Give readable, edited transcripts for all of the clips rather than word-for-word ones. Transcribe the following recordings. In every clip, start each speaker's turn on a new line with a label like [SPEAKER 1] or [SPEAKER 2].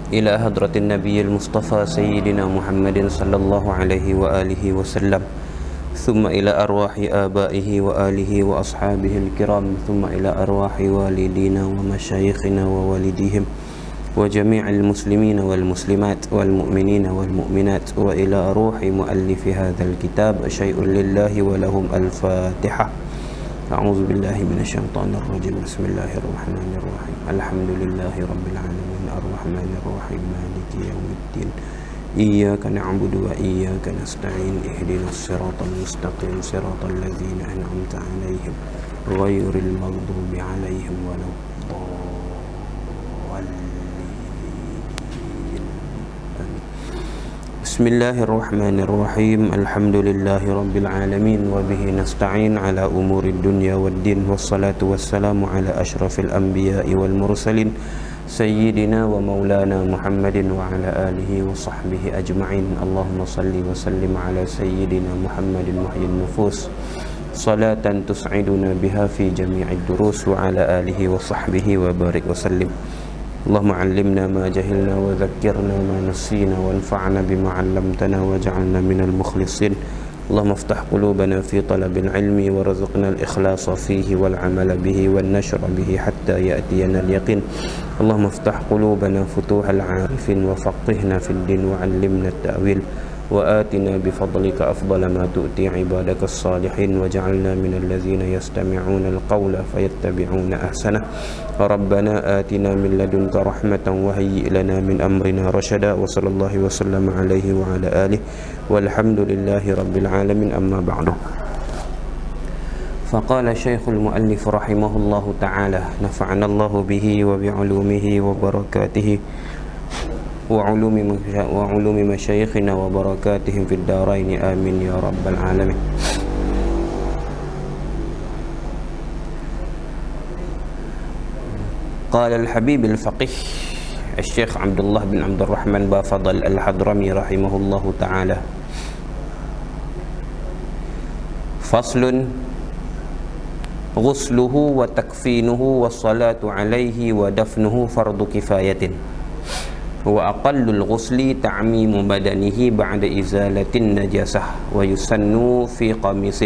[SPEAKER 1] إلى حضرة النبي المصطفى سيدنا محمد صلى الله عليه وآله وسلم، ثم إلى أرواح آبائه وآله وأصحابه الكرام، ثم إلى أرواح والدينا ومشايخنا ووالديهم وجميع المسلمين والمسلمات والمؤمنين والمؤمنات، وإلى روح مؤلف هذا الكتاب شيء لله ولهم الفاتحة. أعوذ بالله من الشيطان الرجيم. بسم الله الرحمن الرحيم. الحمد لله رب العالمين الرحمن الرحيم مالك يوم الدين، إياك نعبد وإياك نستعين، اهدنا الصراط المستقيم صراط الذين أنعمت عليهم غير المغضوب عليهم ولا الضالين. بسم الله الرحمن الرحيم. الحمد لله رب العالمين، وبه نستعين على أمور الدنيا والدين، والصلاة والسلام على أشرف الأنبياء والمرسلين سيدنا ومولانا محمد وعلى آله وصحبه أجمعين. اللهم صل وسلم على سيدنا محمد محيي النفوس صلاة تسعدنا بها في جميع الدروس، وعلى آله وصحبه وبارك وسلم. اللهم علمنا ما جهلنا وذكرنا ما نسينا، وانفعنا بما علمتنا واجعلنا من المخلصين. اللهم افتح قلوبنا في طلب العلم، وارزقنا الإخلاص فيه والعمل به والنشر به حتى يأتينا اليقين. اللهم افتح قلوبنا فتوح العارفين، وفقهنا في الدين، وعلمنا التأويل، وآتنا بفضلك أفضل ما تؤتي عبادك الصالحين، وجعلنا من الذين يستمعون القول فيتبعون أحسنه. ربنا آتنا من لدنك رحمة وهيئ لنا من أمرنا رشدا، وصلى الله وسلم عليه وعلى آله، والحمد لله رب العالمين. أما بعد، فقال شيخ المؤلف رحمه الله تعالى: نفعنا الله به وبعلومه وبركاته وعلوم مشايخنا وبركاتهم في الدارين، آمين يا رب العالمين. قال الحبيب الفقيه الشيخ عبد الله بن عبد الرحمن بافضل الحضرمي رحمه الله تعالى: فصل: غسله وتكفينه والصلاة عليه ودفنه فرض كفاية، وأقل الغسل تعميم بدنه بعد إزالة النجاسة، ويسن في قميص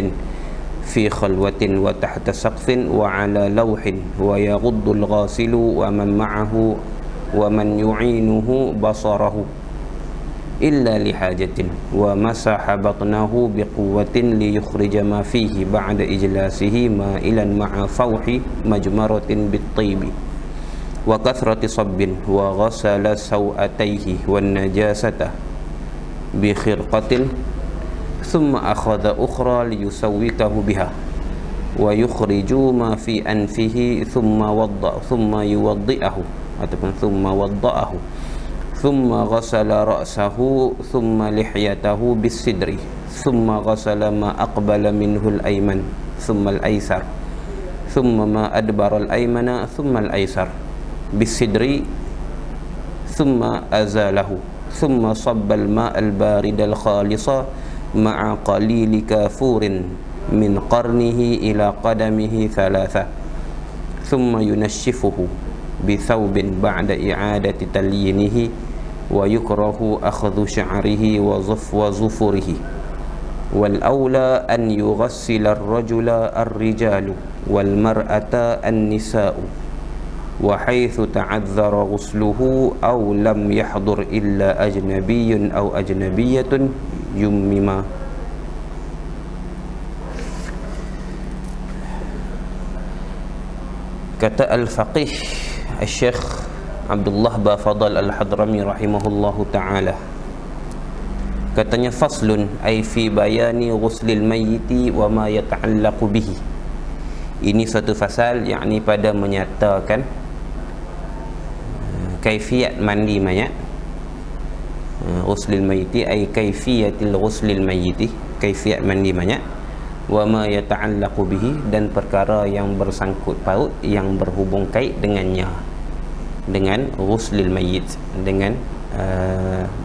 [SPEAKER 1] في خلوة وتحت سقف وعلى لوح، ويغض الغاسل ومن معه ومن يعينه بصره إلا لحاجة، ومسح بطنه بقوة ليخرج ما فيه بعد إجلاسه مائلا مع فوح مجمرة بالطيب وكثرة صب، وغسل سوأتيه والنجاسة بخرقة، ثم أخذ أخرى ليسوكه بها، ويخرج ما في أنفه ثم يوضئه، ثم غسل رأسه ثم لحيته بالسدر، ثم غسل ما أقبل منه الأيمن ثم الأيسر، ثم ما أدبر الأيمن ثم الأيسر بالسدر، ثم أزاله، ثم صب الماء البارد الخالص مع قليل كافور من قرنه إلى قدمه ثلاثة، ثم ينشفه بثوب بعد إعادة تليينه، ويكره أخذ شعره وظفره، والأولى أن يغسل الرجال والمرأة النساء، وحيث تعذر غسله أو لم يحضر إلا أجنبي أو أجنبية يمما. Kata Al-Faqih Al-Syekh Abdullah Bafadal Al-Hadrami rahimahullahu ta'ala, katanya: faslun ay fi bayani ghuslil mayyiti wa ma yata'allaqu bihi. Ini satu fasal, yakni pada menyatakan kaifiat mandi mayat. Ghuslil mayyiti ay kaifiyatil ghuslil mayyiti, kaifiat mandi mayat. Wa ma yata'allaqu bihi, dan perkara yang bersangkut paut, yang berhubung kait dengannya, dengan ghuslil mayyit, dengan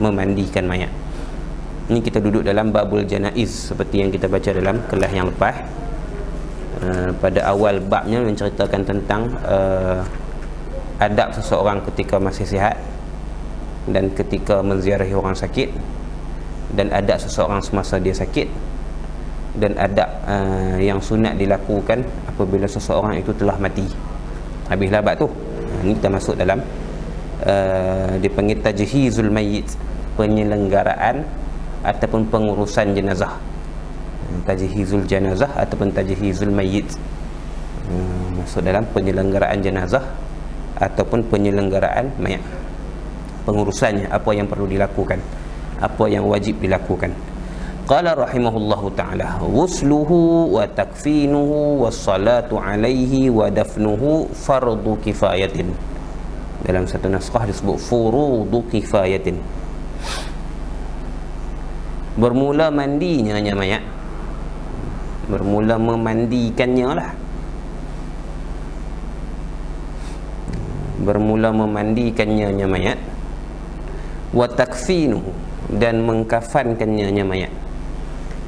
[SPEAKER 1] memandikan mayat. Ini kita duduk dalam babul janaiz, seperti yang kita baca dalam kelas yang lepas. Pada awal babnya menceritakan tentang adab seseorang ketika masih sihat, dan ketika menziarahi orang sakit, dan adab seseorang semasa dia sakit, dan adab yang sunat dilakukan apabila seseorang itu telah mati. Habislah bab tu. Ini kita masuk dalam dipanggil tajhizul mayyit, penyelenggaraan ataupun pengurusan jenazah. Tajhizul janazah ataupun tajhizul mayyit, masuk dalam penyelenggaraan jenazah ataupun penyelenggaraan mayat. Pengurusannya, apa yang perlu dilakukan, apa yang wajib dilakukan. Qala rahimahullahu ta'ala, ghusluhu wa takfinuhu wassalatu alaihi wa dafnuhu fardu kifayatin. Dalam satu naskah disebut furudu kifayatin. Bermula mandinya mayat, bermula memandikannya lah, bermula memandikannya mayat, wa takfinuhu, dan mengkafankannya mayat,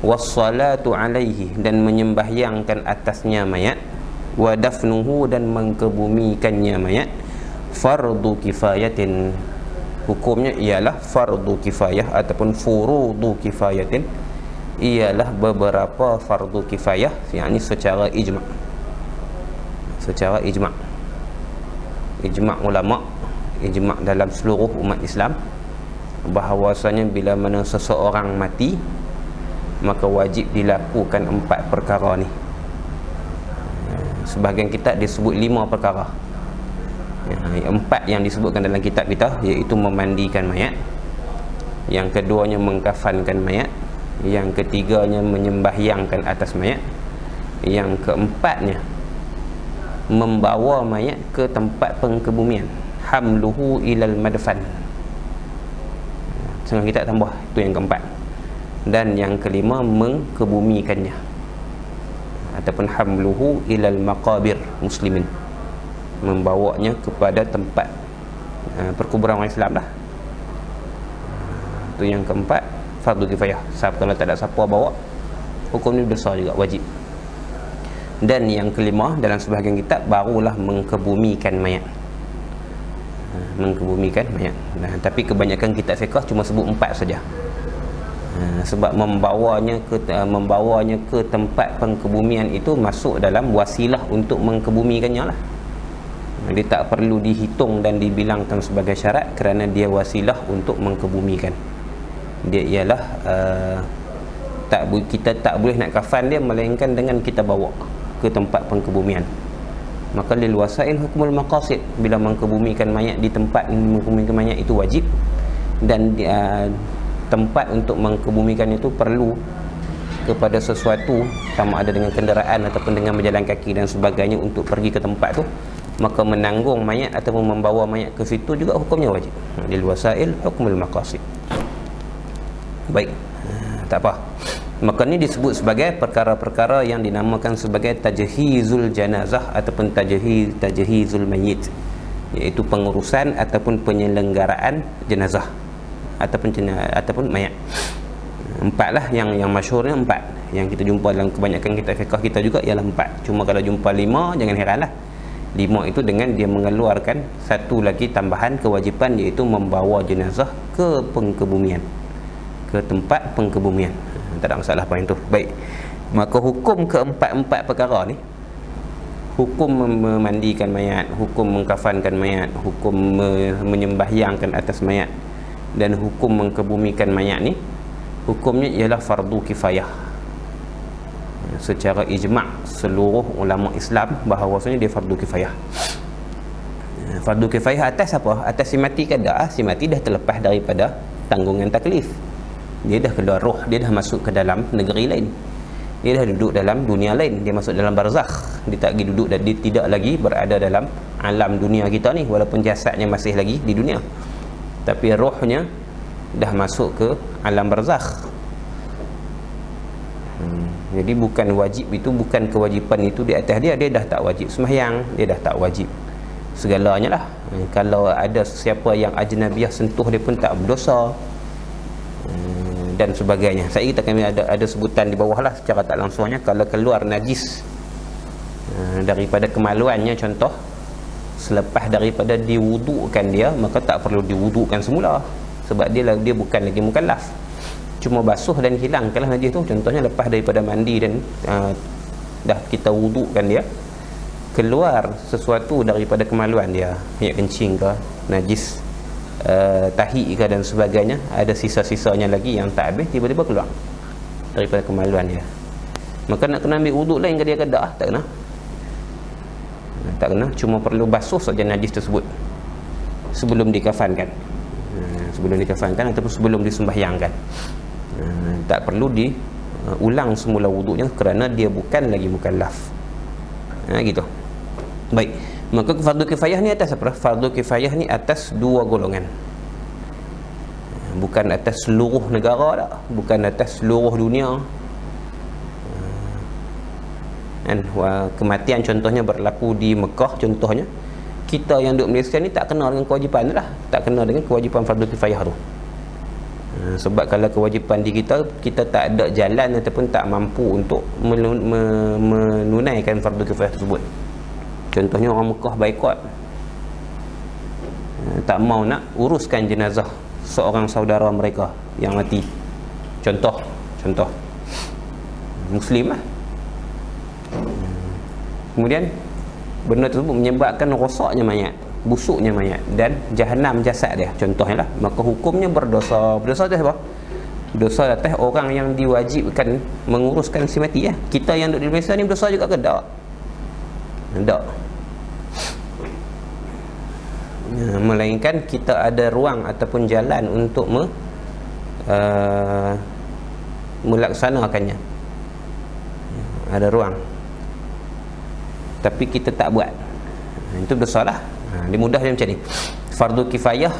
[SPEAKER 1] wassalatu alaihi, dan menyembahyangkan atasnya mayat, wa dafnuhu, dan mengkebumikannya mayat, fardu kifayatin. Hukumnya ialah fardu kifayah ataupun furudu kifayatin, ialah beberapa fardu kifayah, yakni secara ijma', secara ijma', ijma' ulama', ijma' dalam seluruh umat Islam, bahawasanya bila mana seseorang mati, maka wajib dilakukan 4 perkara ni. Sebahagian kitab disebut 5 perkara. 4 yang disebutkan dalam kitab kita, iaitu memandikan mayat, yang keduanya mengkafankan mayat, yang ketiganya menyembahyangkan atas mayat, yang keempatnya membawa mayat ke tempat pengkebumian, hamluhu ilal madfan. Setengah kita tambah, itu yang keempat. Dan yang kelima mengkebumikannya, ataupun hamluhu ilal maqabir muslimin, membawanya kepada tempat perkuburan orang Islam lah. Itu yang keempat, fardu kifayah. Kalau tak ada siapa bawa, hukum ni besar juga, wajib. Dan yang kelima dalam sebahagian kitab, barulah mengkebumikan mayat, mengkebumikan mayat. Tapi kebanyakan kitab fiqh cuma sebut 4 saja. Sebab membawanya ke tempat pengkebumian itu masuk dalam wasilah untuk mengkebumikannya lah. Dia tak perlu dihitung dan dibilangkan sebagai syarat, kerana dia wasilah untuk mengkebumikan. Dia ialah kita tak boleh nak kafan dia melainkan dengan kita bawa ke tempat pengkebumian. Maka lil wasail hukmul maqasid, bila mengkebumikan mayat di tempat mengkebumikan mayat itu wajib, dan tempat untuk mengkebumikan itu perlu kepada sesuatu, sama ada dengan kenderaan ataupun dengan berjalan kaki dan sebagainya untuk pergi ke tempat tu, maka menanggung mayat ataupun membawa mayat ke situ juga hukumnya wajib. Lil wasail hukmul maqasid. Baik, tak apa. Maka ni disebut sebagai perkara-perkara yang dinamakan sebagai tajhizul janazah ataupun tajhizul mayyit, iaitu pengurusan ataupun penyelenggaraan jenazah ataupun mayat. 4 lah yang masyhurnya 4. Yang kita jumpa dalam kebanyakan kitab fiqh kita juga ialah 4. Cuma kalau jumpa 5, jangan heranlah. 5 itu dengan dia mengeluarkan satu lagi tambahan kewajipan, iaitu membawa jenazah ke pengkebumian, ke tempat pengkebumian. Tak ada masalah poin tu. Baik. Maka hukum keempat-empat perkara ni, hukum memandikan mayat, hukum mengkafankan mayat, hukum menyembahyangkan atas mayat, dan hukum mengkebumikan mayat ni, hukumnya ialah fardu kifayah. Secara ijma' seluruh ulama Islam bahawasanya dia fardu kifayah. Fardu kifayah atas apa? Atas si mati ke dah? Si mati dah terlepas daripada tanggungan taklif. Dia dah keluar roh, dia dah masuk ke dalam negeri lain, dia dah duduk dalam dunia lain, dia masuk dalam barzakh. Dia tak lagi duduk dan dia tidak lagi berada dalam alam dunia kita ni, walaupun jasadnya masih lagi di dunia, tapi rohnya dah masuk ke alam barzakh. Jadi bukan wajib itu, bukan kewajipan itu di atas dia. Dia dah tak wajib sembahyang, dia dah tak wajib segalanya lah. Kalau ada siapa yang ajnabiah sentuh dia pun tak berdosa, dan sebagainya. Saya kita kami ada sebutan di bawah lah secara tak langsungnya. Kalau keluar najis daripada kemaluannya, contoh selepas daripada diwudukkan dia, maka tak perlu diwudukkan semula, sebab dia bukan lagi mukallaf. Cuma basuh dan hilangkanlah najis tu. Contohnya lepas daripada mandi dan dah kita wudukkan dia, keluar sesuatu daripada kemaluan dia, minyak kencing ke, najis tahi ke dan sebagainya, ada sisa-sisanya lagi yang tak habis, tiba-tiba keluar daripada kemaluan dia, maka nak kena ambil wuduk lain ke dia ke tak? Tak kena. Tak kena, cuma perlu basuh saja najis tersebut sebelum dikafankan, ataupun sebelum disembahyangkan. Tak perlu diulang semula wuduknya kerana dia bukan lagi mukallaf. Gitu. Baik, maka fardu kifayah ni atas apa? Fardu kifayah ni atas dua golongan, bukan atas seluruh negara dah, bukan atas seluruh dunia. Dan kematian contohnya berlaku di Mekah, contohnya kita yang duduk Malaysia ni tak kena dengan kewajipan lah, tak kena dengan kewajipan fardu kifayah tu. Sebab kalau kewajipan di kita tak ada jalan ataupun tak mampu untuk menunaikan fardu kifayah tersebut. Contohnya orang Mekah baikot, tak mau nak uruskan jenazah seorang saudara mereka yang mati, contoh Muslim lah. Kemudian benda tersebut menyebabkan rosaknya mayat, busuknya mayat dan jahanam jasad dia, contohnya lah, maka hukumnya berdosa. Berdosa atas apa? Dosa atas orang yang diwajibkan menguruskan si mati ya. Kita yang duduk di Malaysia ni berdosa juga ke tak? Tak. Melainkan kita ada ruang ataupun jalan untuk melaksanakannya, ada ruang, tapi kita tak buat, itu dosa lah. Dia mudah dia macam ni. Fardu kifayah,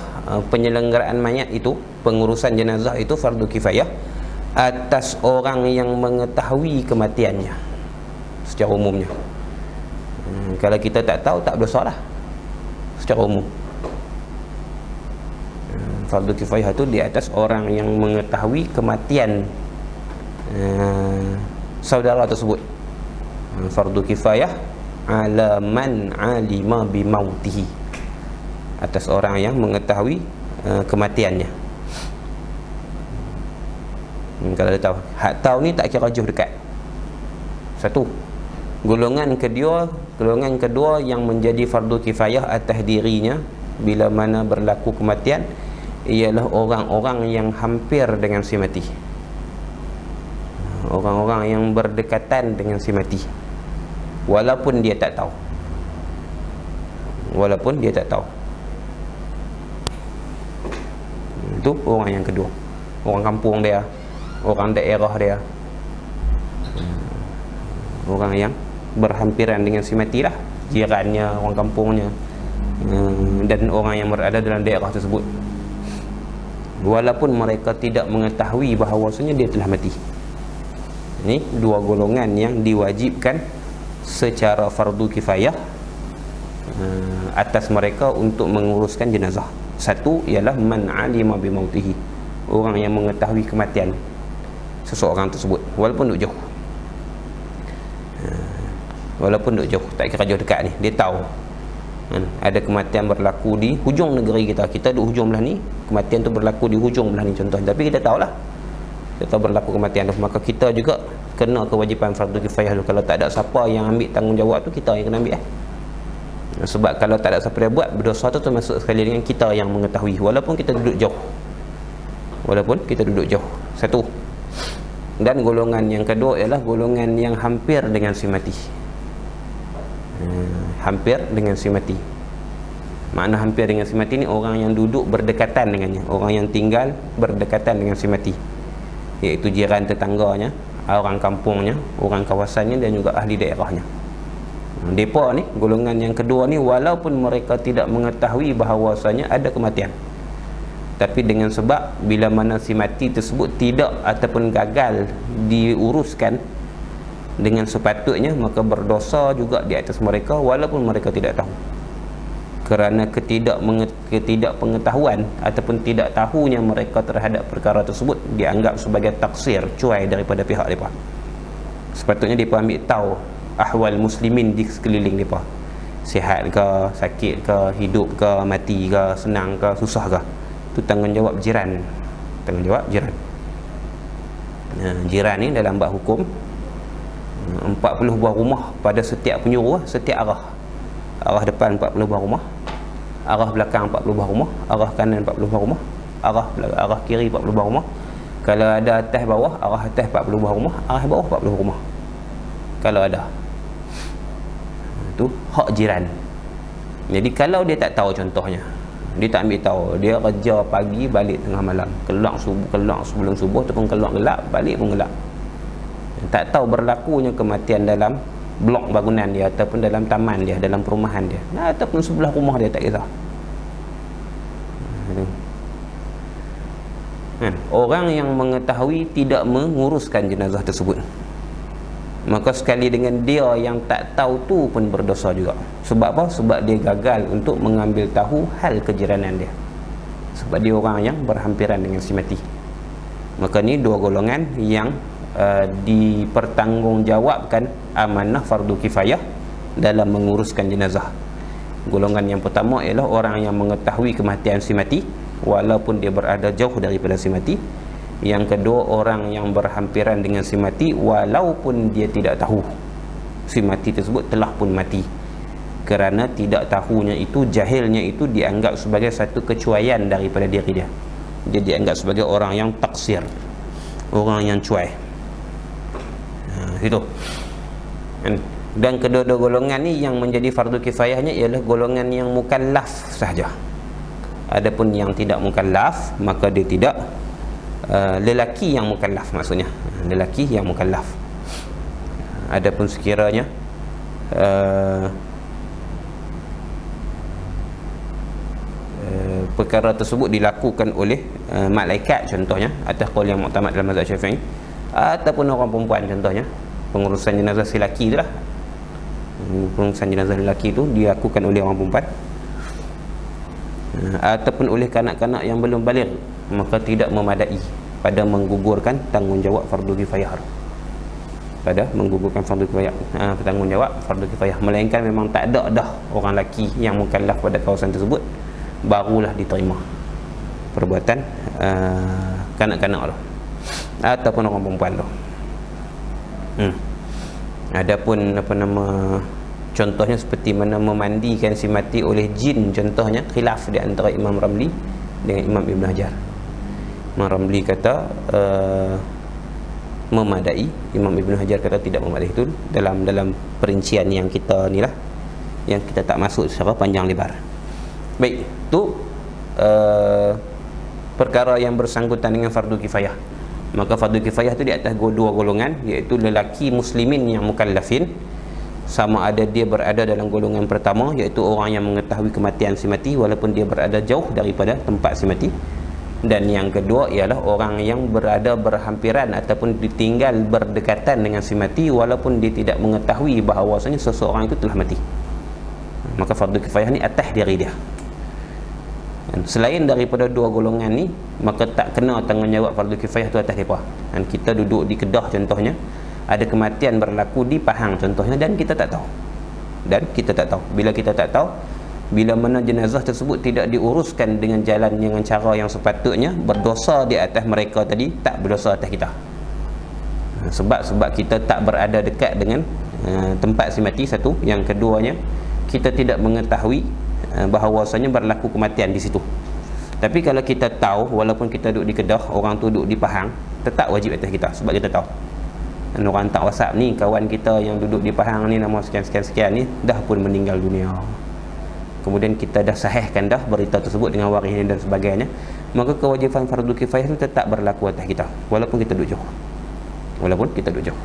[SPEAKER 1] penyelenggaraan mayat itu, pengurusan jenazah itu fardu kifayah atas orang yang mengetahui kematiannya secara umumnya. Kalau kita tak tahu, tak berdosa lah secara umum. Fardu kifayah itu di atas orang yang mengetahui kematian saudara tersebut. Fardu kifayah ala man alima bimautihi, atas orang yang mengetahui kematiannya. Kalau dia tahu, hak tahu ni tak kira jauh dekat. Satu. Golongan kedua yang menjadi fardu kifayah atas dirinya bila mana berlaku kematian ialah orang-orang yang hampir dengan si mati, orang-orang yang berdekatan dengan si mati, walaupun dia tak tahu. Itu orang yang kedua, orang kampung dia, orang daerah dia, orang yang berhampiran dengan si mati lah, jirannya, orang kampungnya, dan orang yang berada dalam daerah tersebut, walaupun mereka tidak mengetahui bahawasanya dia telah mati. Ini dua golongan yang diwajibkan secara fardu kifayah atas mereka untuk menguruskan jenazah. Satu ialah man alima bimautihi, orang yang mengetahui kematian seseorang tersebut walaupun duduk jauh. Tak kira jauh dekat ni, dia tahu ada kematian berlaku di hujung negeri kita. Kita duduk hujung belah ni, kematian tu berlaku di hujung belah ni contoh, tapi kita tahulah, kita tahu berlaku kematian tu, maka kita juga kena kewajipan fardu kifayah tu. Kalau tak ada siapa yang ambil tanggungjawab tu, kita yang kena ambil sebab kalau tak ada siapa yang buat, berdosa tu termasuk sekali dengan kita yang mengetahui walaupun kita duduk jauh. Satu. Dan golongan yang kedua ialah golongan yang hampir dengan si mati. Hampir dengan si mati, makna hampir dengan si mati ni orang yang duduk berdekatan dengannya, orang yang tinggal berdekatan dengan si mati, iaitu jiran tetangganya, orang kampungnya, orang kawasannya dan juga ahli daerahnya. Depa ni, golongan yang kedua ni, walaupun mereka tidak mengetahui bahawasanya ada kematian, tapi dengan sebab bila mana si mati tersebut tidak ataupun gagal diuruskan dengan sepatutnya, maka berdosa juga di atas mereka walaupun mereka tidak tahu, kerana ketidakpengetahuan ataupun tidak tahunya mereka terhadap perkara tersebut dianggap sebagai taksir, cuai daripada pihak mereka. Sepatutnya mereka ambil tahu ahwal muslimin di sekeliling mereka, sihat ke, sakit ke, hidup ke, mati ke, senang ke, susah ke, itu tanggungjawab jiran. Tanggungjawab jiran. Jiran ni dalam bab hukum 40 buah rumah pada setiap penjuru, setiap arah. Arah depan 40 buah rumah, arah belakang 40 buah rumah, arah kanan 40 buah rumah, arah kiri 40 buah rumah. Kalau ada atas bawah, arah atas 40 buah rumah, arah bawah 40 rumah. Kalau ada. Itu hak jiran. Jadi kalau dia tak tahu, contohnya dia tak ambil tahu, dia kerja pagi balik tengah malam, keluar sebelum subuh ataupun keluar gelap, balik pun gelap, tak tahu berlakunya kematian dalam blok bangunan dia ataupun dalam taman dia, dalam perumahan dia, ataupun sebelah rumah dia, tak kisah. Orang yang mengetahui tidak menguruskan jenazah tersebut, maka sekali dengan dia yang tak tahu tu pun berdosa juga. Sebab apa? Sebab dia gagal untuk mengambil tahu hal kejiranan dia, sebab dia orang yang berhampiran dengan si mati. Maka ni dua golongan yang dipertanggungjawabkan amanah fardu kifayah dalam menguruskan jenazah. Golongan yang pertama ialah orang yang mengetahui kematian si mati walaupun dia berada jauh daripada si mati. Yang kedua, orang yang berhampiran dengan si mati walaupun dia tidak tahu si mati tersebut telah pun mati. Kerana tidak tahunya itu, jahilnya itu dianggap sebagai satu kecuaian daripada diri dia. Dia dianggap sebagai orang yang taksir, orang yang cuai. Itu. Dan kedua-dua golongan ni yang menjadi fardu kifayahnya ialah golongan yang mukallaf sahaja. Adapun yang tidak mukallaf, maka dia tidak lelaki yang mukallaf, maksudnya lelaki yang mukallaf. Adapun sekiranya perkara tersebut dilakukan oleh malaikat, contohnya atas qaul yang muktamad dalam mazhab Syafi'i, ataupun orang perempuan, contohnya pengurusan jenazah si lelaki itulah, pengurusan jenazah lelaki itu dilakukan oleh orang perempuan, ataupun oleh kanak-kanak yang belum baligh, maka tidak memadai pada menggugurkan tanggungjawab fardu kifayah, pada menggugurkan fardu kifayah, tanggungjawab fardu kifayah, melainkan memang tak ada dah orang lelaki yang mukallaf pada kawasan tersebut, barulah diterima perbuatan kanak-kanak tu ataupun orang perempuan tu. Adapun contohnya seperti mana memandikan si mati oleh jin, contohnya khilaf di antara Imam Ramli dengan Imam Ibn Hajar. Imam Ramli kata memadai, Imam Ibn Hajar kata tidak memadai. Itu dalam perincian yang kita ni lah, yang kita tak masuk secara panjang lebar. Baik, tu perkara yang bersangkutan dengan fardu kifayah. Maka fardu kifayah tu di atas dua golongan, iaitu lelaki muslimin yang mukallafin, sama ada dia berada dalam golongan pertama, iaitu orang yang mengetahui kematian si mati walaupun dia berada jauh daripada tempat si mati. Dan yang kedua ialah orang yang berada berhampiran ataupun ditinggal berdekatan dengan si mati walaupun dia tidak mengetahui bahawasanya seseorang itu telah mati. Maka fardu kifayah ni atas diri dia. Dan selain daripada dua golongan ni, maka tak kena tanggungjawab fardu kifayah tu atas mereka. Dan kita duduk di Kedah contohnya, ada kematian berlaku di Pahang contohnya, dan kita tak tahu. Bila kita tak tahu, bila mana jenazah tersebut tidak diuruskan dengan jalan, dengan cara yang sepatutnya, berdosa di atas mereka tadi, tak berdosa atas kita. Sebab kita tak berada dekat dengan tempat si mati, satu. Yang keduanya, kita tidak mengetahui bahawasanya berlaku kematian di situ. Tapi kalau kita tahu, walaupun kita duduk di Kedah, orang tu duduk di Pahang, tetap wajib atas kita, sebab kita tahu. Dan orang hantar WhatsApp ni, kawan kita yang duduk di Pahang ni, nama sekian-sekian ni dah pun meninggal dunia. Kemudian kita dah sahihkan dah berita tersebut dengan waris dan sebagainya, maka kewajipan fardu kifayah itu tetap berlaku atas kita walaupun kita duduk jauh.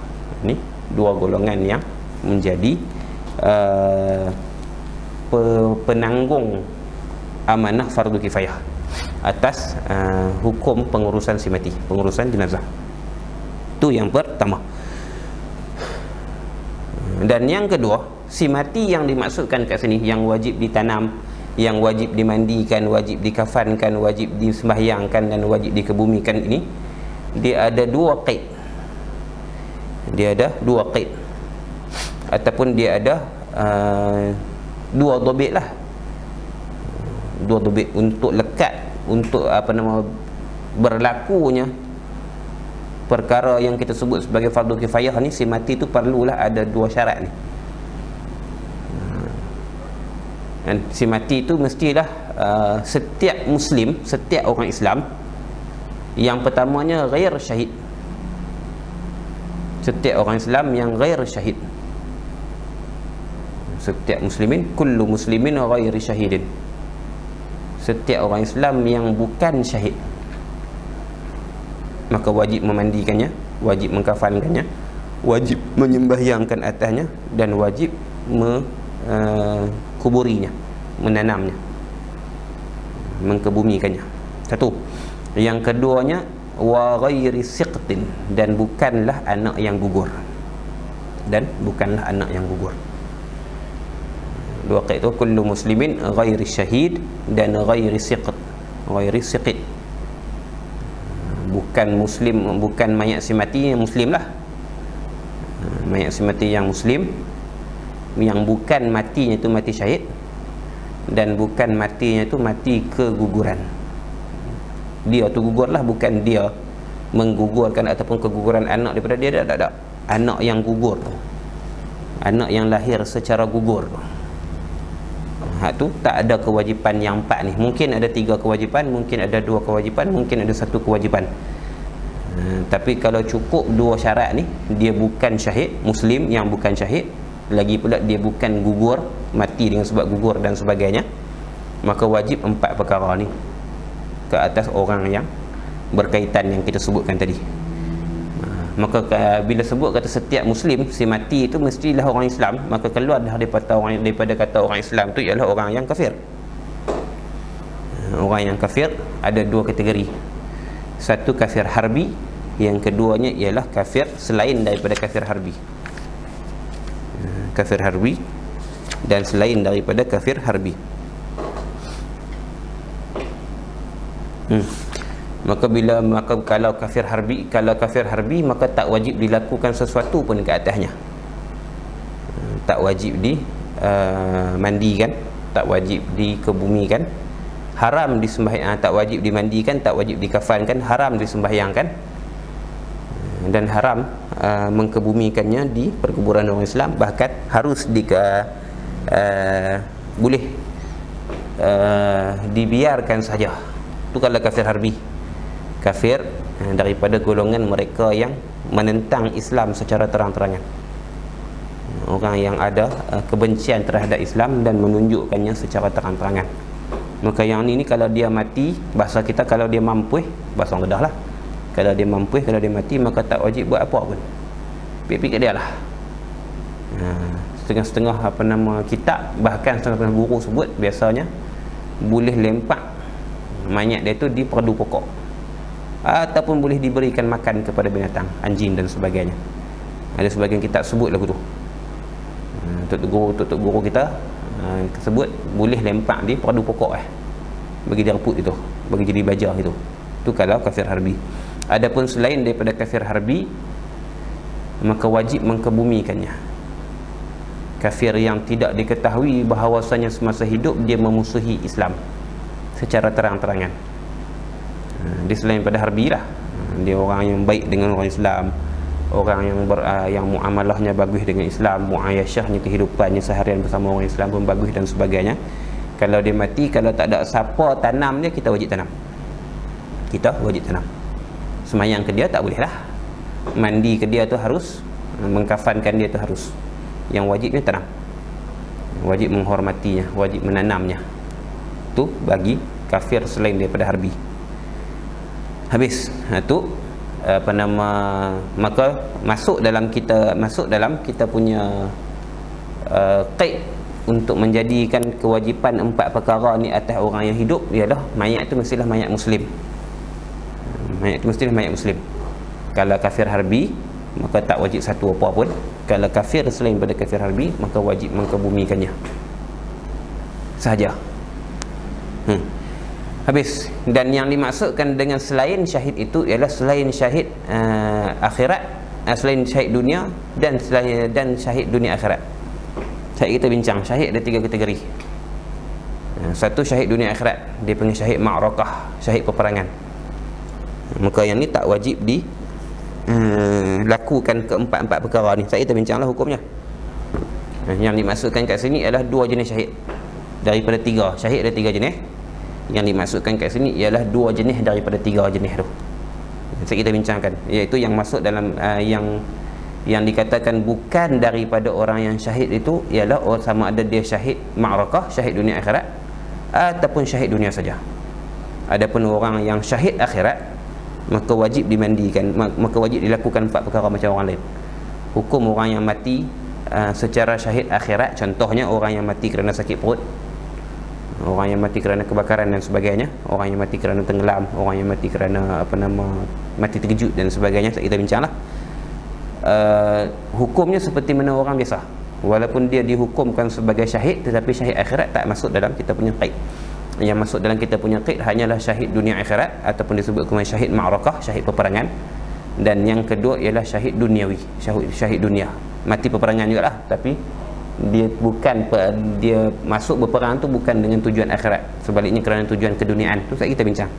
[SPEAKER 1] Ni dua golongan yang menjadi penanggung amanah fardu kifayah atas hukum pengurusan si mati, pengurusan jenazah. Itu yang pertama. Dan yang kedua, si mati yang dimaksudkan kat sini, yang wajib ditanam, yang wajib dimandikan, wajib dikafankan, wajib disembahyangkan dan wajib dikebumikan ini, dia ada dua qaid. Ataupun dia ada dua dobit lah, dua dobit untuk lekat, untuk berlakunya perkara yang kita sebut sebagai fardu kifayah ni, si mati tu perlulah ada dua syarat ni. Dan si mati tu mestilah setiap muslim, setiap orang Islam, yang pertamanya ghair syahid. Setiap orang Islam yang ghair syahid. Setiap muslimin, kullu muslimin ghairi syahidin. Setiap orang Islam yang bukan syahid, maka wajib memandikannya, wajib mengkafankannya, wajib menyembahyangkan atasnya, dan wajib kuburinya, menanamnya, mengkebumikannya. Satu. Yang keduanya, wa ghairi siqtin, dan bukanlah anak yang gugur. Dan bukanlah anak yang gugur. Dua kait itu, kullu muslimin ghairi syahid dan ghairi siqt. Ghairi siqit, bukan muslim, bukan mayat si mati yang muslim lah. Mayat si mati yang muslim, yang bukan matinya itu mati syahid, dan bukan matinya itu mati keguguran. Dia tu gugur lah, bukan dia menggugurkan ataupun keguguran anak daripada dia. Tak. Anak yang gugur, anak yang lahir secara gugur, hak tu tak ada kewajipan yang empat ni. Mungkin ada 3 kewajipan, mungkin ada 2 kewajipan, mungkin ada 1 kewajipan. Tapi kalau cukup 2 syarat ni, dia bukan syahid, muslim yang bukan syahid, lagi pula dia bukan gugur, mati dengan sebab gugur dan sebagainya, maka wajib 4 perkara ni ke atas orang yang berkaitan yang kita sebutkan tadi. Maka bila sebut kata setiap muslim, si mati itu mestilah orang Islam, maka keluar daripada kata orang Islam tu ialah orang yang kafir. Orang yang kafir ada 2 kategori. Satu kafir harbi, yang keduanya ialah kafir selain daripada kafir harbi. Kafir harbi dan selain daripada kafir harbi. Maka kalau kafir harbi, maka tak wajib dilakukan sesuatu pun ke atasnya. Tak wajib mandikan, tak wajib dikebumikan, haram disembahyang, tak wajib dimandikan, tak wajib dikafankan, haram disembahyangkan, dan haram mengkebumikannya di perkuburan orang Islam. Bahkan harus boleh dibiarkan saja. Itu kalau kafir harbi. Kafir daripada golongan mereka yang menentang Islam secara terang-terangan, orang yang ada kebencian terhadap Islam dan menunjukkannya secara terang-terangan. Maka yang ni kalau dia mati, bahasa kita kalau dia mampu, bahasa orang Kedah lah, kalau dia mampu, kalau dia mati, maka tak wajib buat apa pun, pikir dia lah. Setengah-setengah kitab, bahkan setengah-setengah guru sebut biasanya boleh lempak mayat dia tu di perdu pokok, ataupun boleh diberikan makan kepada binatang, anjing dan sebagainya. Ada sebagian kitab sebut lagu tu. Tok guru kita sebut boleh lempak di perdu pokok, bagi dia reput itu, bagi jadi baja itu. Itu kalau kafir harbi. Adapun selain daripada kafir harbi, maka wajib mengkebumikannya. Kafir yang tidak diketahui bahawasanya semasa hidup dia memusuhi Islam secara terang-terangan, dia selain pada harbi lah, dia orang yang baik dengan orang Islam, orang yang muamalahnya bagus dengan Islam, muayasyahnya, kehidupannya seharian bersama orang Islam pun bagus dan sebagainya. Kalau dia mati, kalau tak ada siapa tanam dia, kita wajib tanam. Semayang ke dia tak boleh lah, mandi ke dia tu harus, mengkafankan dia tu harus. Yang wajibnya tanam, wajib menghormatinya, wajib menanamnya. Tu bagi kafir selain daripada harbi. Habis tu maka masuk dalam kita punya qaid untuk menjadikan kewajipan 4 perkara ni atas orang yang hidup, ialah mayat itu mestilah mayat muslim. Kalau kafir harbi, maka tak wajib satu apa pun. Kalau kafir selain pada kafir harbi, maka wajib mengkebumikannya sahaja. Habis. Dan yang dimaksudkan dengan selain syahid itu ialah selain syahid akhirat, selain syahid dunia dan syahid dunia akhirat. Syahid kita bincang, syahid ada 3 kategori. Satu syahid dunia akhirat, dia panggil syahid ma'rakah, syahid peperangan. Maka yang ni tak wajib di lakukan keempat-empat perkara ni. Saya kita bincanglah hukumnya. Yang dimaksudkan kat sini ialah 2 jenis syahid daripada 3. Syahid ada 3 jenis. Yang dimaksudkan kat sini ialah 2 jenis daripada 3 jenis tu. Saya kita bincangkan, iaitu yang masuk dalam yang dikatakan bukan daripada orang yang syahid itu ialah sama ada dia syahid ma'rakah, syahid dunia akhirat, ataupun syahid dunia saja. Adapun orang yang syahid akhirat, maka wajib dimandikan, maka wajib dilakukan 4 perkara macam orang lain. Hukum orang yang mati secara syahid akhirat, contohnya orang yang mati kerana sakit perut, orang yang mati kerana kebakaran dan sebagainya, orang yang mati kerana tenggelam, orang yang mati kerana mati terkejut dan sebagainya. Kita bincanglah. Hukumnya seperti mana orang biasa, walaupun dia dihukumkan sebagai syahid, tetapi syahid akhirat tak masuk dalam kita punya qaid. Yang masuk dalam kita punya qaid hanyalah syahid dunia akhirat, ataupun disebut sebagai syahid ma'rakah, syahid peperangan. Dan yang kedua ialah syahid duniawi, syahid dunia, mati peperangan jugalah, tapi dia bukan dia masuk berperang tu bukan dengan tujuan akhirat, sebaliknya kerana tujuan keduniaan. Tu kita bincang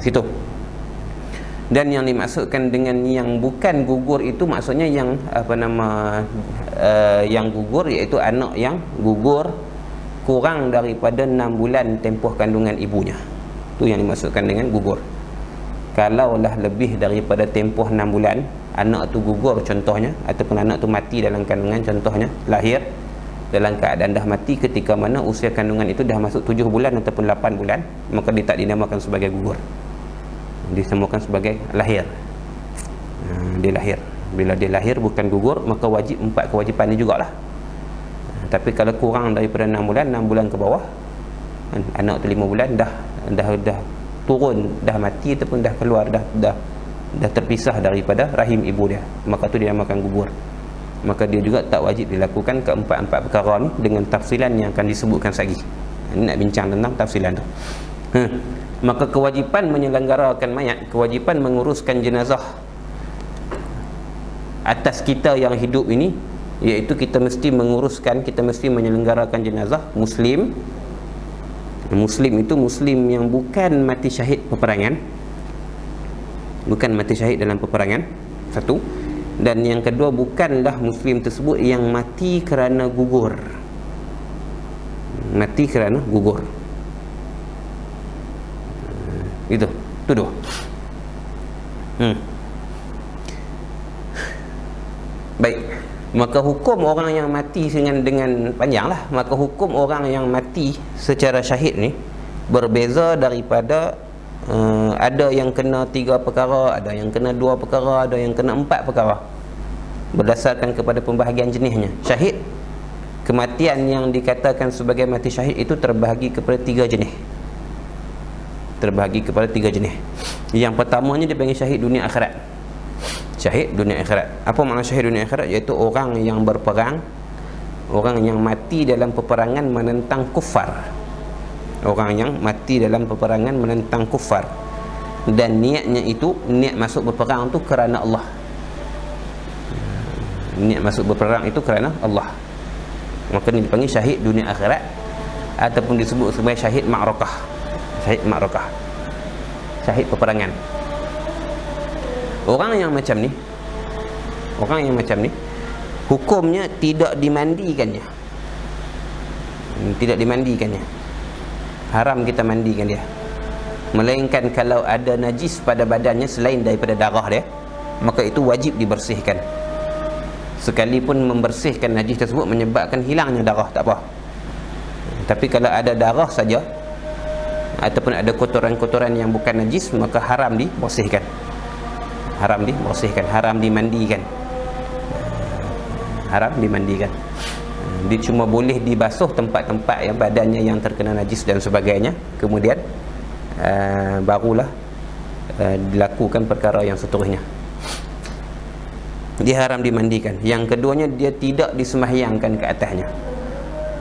[SPEAKER 1] situ. Dan yang dimaksudkan dengan yang bukan gugur itu maksudnya yang yang gugur iaitu anak yang gugur kurang daripada 6 bulan tempoh kandungan ibunya. Tu yang dimaksudkan dengan gugur. Kalaulah lebih daripada tempoh 6 bulan anak tu gugur contohnya, ataupun anak tu mati dalam kandungan, contohnya lahir dalam keadaan dah mati ketika mana usia kandungan itu dah masuk 7 bulan ataupun 8 bulan, maka dia tak dinamakan sebagai gugur, disamakan sebagai lahir. Dia lahir. Bila dia lahir bukan gugur, maka wajib 4 kewajipan ni jugalah. Tapi kalau kurang daripada 6 bulan ke bawah, anak tu 5 bulan dah turun, dah mati ataupun dah keluar, dah terpisah daripada rahim ibu dia, maka tu dia dinamakan gugur. Maka dia juga tak wajib dilakukan keempat-empat perkara ni dengan tafsilan yang akan disebutkan lagi. Ini nak bincang tentang tafsilan tu. Maka kewajipan menyelenggarakan mayat, kewajipan menguruskan jenazah atas kita yang hidup ini, iaitu kita mesti menguruskan, kita mesti menyelenggarakan jenazah muslim. Muslim itu muslim yang bukan mati syahid peperangan, bukan mati syahid dalam peperangan, satu. Dan yang kedua, bukanlah muslim tersebut yang mati kerana gugur, mati kerana gugur. Itu dua. Baik, maka hukum orang yang mati dengan panjanglah, maka hukum orang yang mati secara syahid ni berbeza daripada ada yang kena 3 perkara, ada yang kena 2 perkara, ada yang kena 4 perkara, berdasarkan kepada pembahagian jenisnya. Syahid, kematian yang dikatakan sebagai mati syahid itu terbahagi kepada 3 jenis. Terbahagi kepada 3 jenis. Yang pertamanya dipanggil syahid dunia akhirat. Syahid dunia akhirat. Apa makna syahid dunia akhirat? Iaitu orang yang berperang, orang yang mati dalam peperangan menentang kufar. Orang yang mati dalam peperangan menentang kufar, dan niatnya itu, niat masuk berperang itu kerana Allah. Niat masuk berperang itu kerana Allah, maka ini dipanggil syahid dunia akhirat, ataupun disebut sebagai syahid ma'rakah. Syahid ma'rakah, syahid peperangan. Orang yang macam ni, hukumnya tidak dimandikannya. Tidak dimandikannya, haram kita mandikan dia. Melainkan kalau ada najis pada badannya selain daripada darah dia, maka itu wajib dibersihkan. Sekalipun membersihkan najis tersebut menyebabkan hilangnya darah, tak apa. Tapi kalau ada darah saja, ataupun ada kotoran-kotoran yang bukan najis, maka haram dibersihkan. Haram dibersihkan, haram dimandikan. Haram dimandikan. Dia cuma boleh dibasuh tempat-tempat yang badannya yang terkena najis dan sebagainya. Kemudian barulah dilakukan perkara yang seterusnya. Dia haram dimandikan. Yang keduanya, dia tidak disembahyangkan ke atasnya.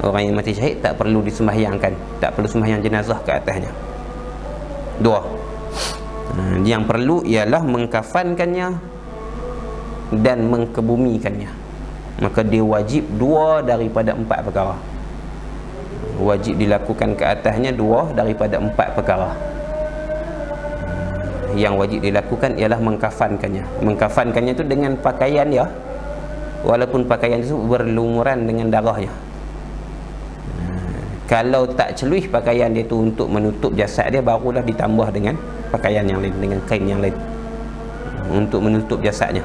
[SPEAKER 1] Orang yang mati syahid tak perlu disembahyangkan, tak perlu sembahyang jenazah ke atasnya. 2. Yang perlu ialah mengkafankannya dan mengkebumikannya. maka dia wajib 2 daripada 4 perkara. Wajib dilakukan ke atasnya 2 daripada 4 perkara. Yang wajib dilakukan ialah mengkafankannya. Mengkafankannya itu dengan pakaian dia, walaupun pakaian itu berlumuran dengan darahnya. Kalau tak celuih pakaian dia tu untuk menutup jasad dia, barulah ditambah dengan pakaian yang lain, dengan kain yang lain untuk menutup jasadnya.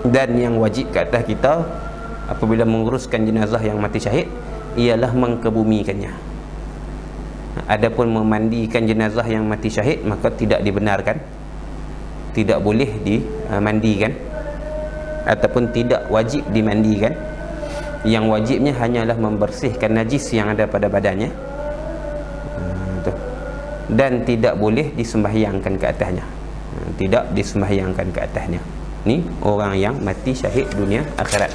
[SPEAKER 1] Dan yang wajib ke atas kita apabila menguruskan jenazah yang mati syahid ialah mengkebumikannya. Adapun memandikan jenazah yang mati syahid maka tidak dibenarkan, tidak boleh dimandikan ataupun tidak wajib dimandikan. Yang wajibnya hanyalah membersihkan najis yang ada pada badannya, dan tidak boleh disembahyangkan ke atasnya. Tidak disembahyangkan ke atasnya. Ni orang yang mati syahid dunia akhirat.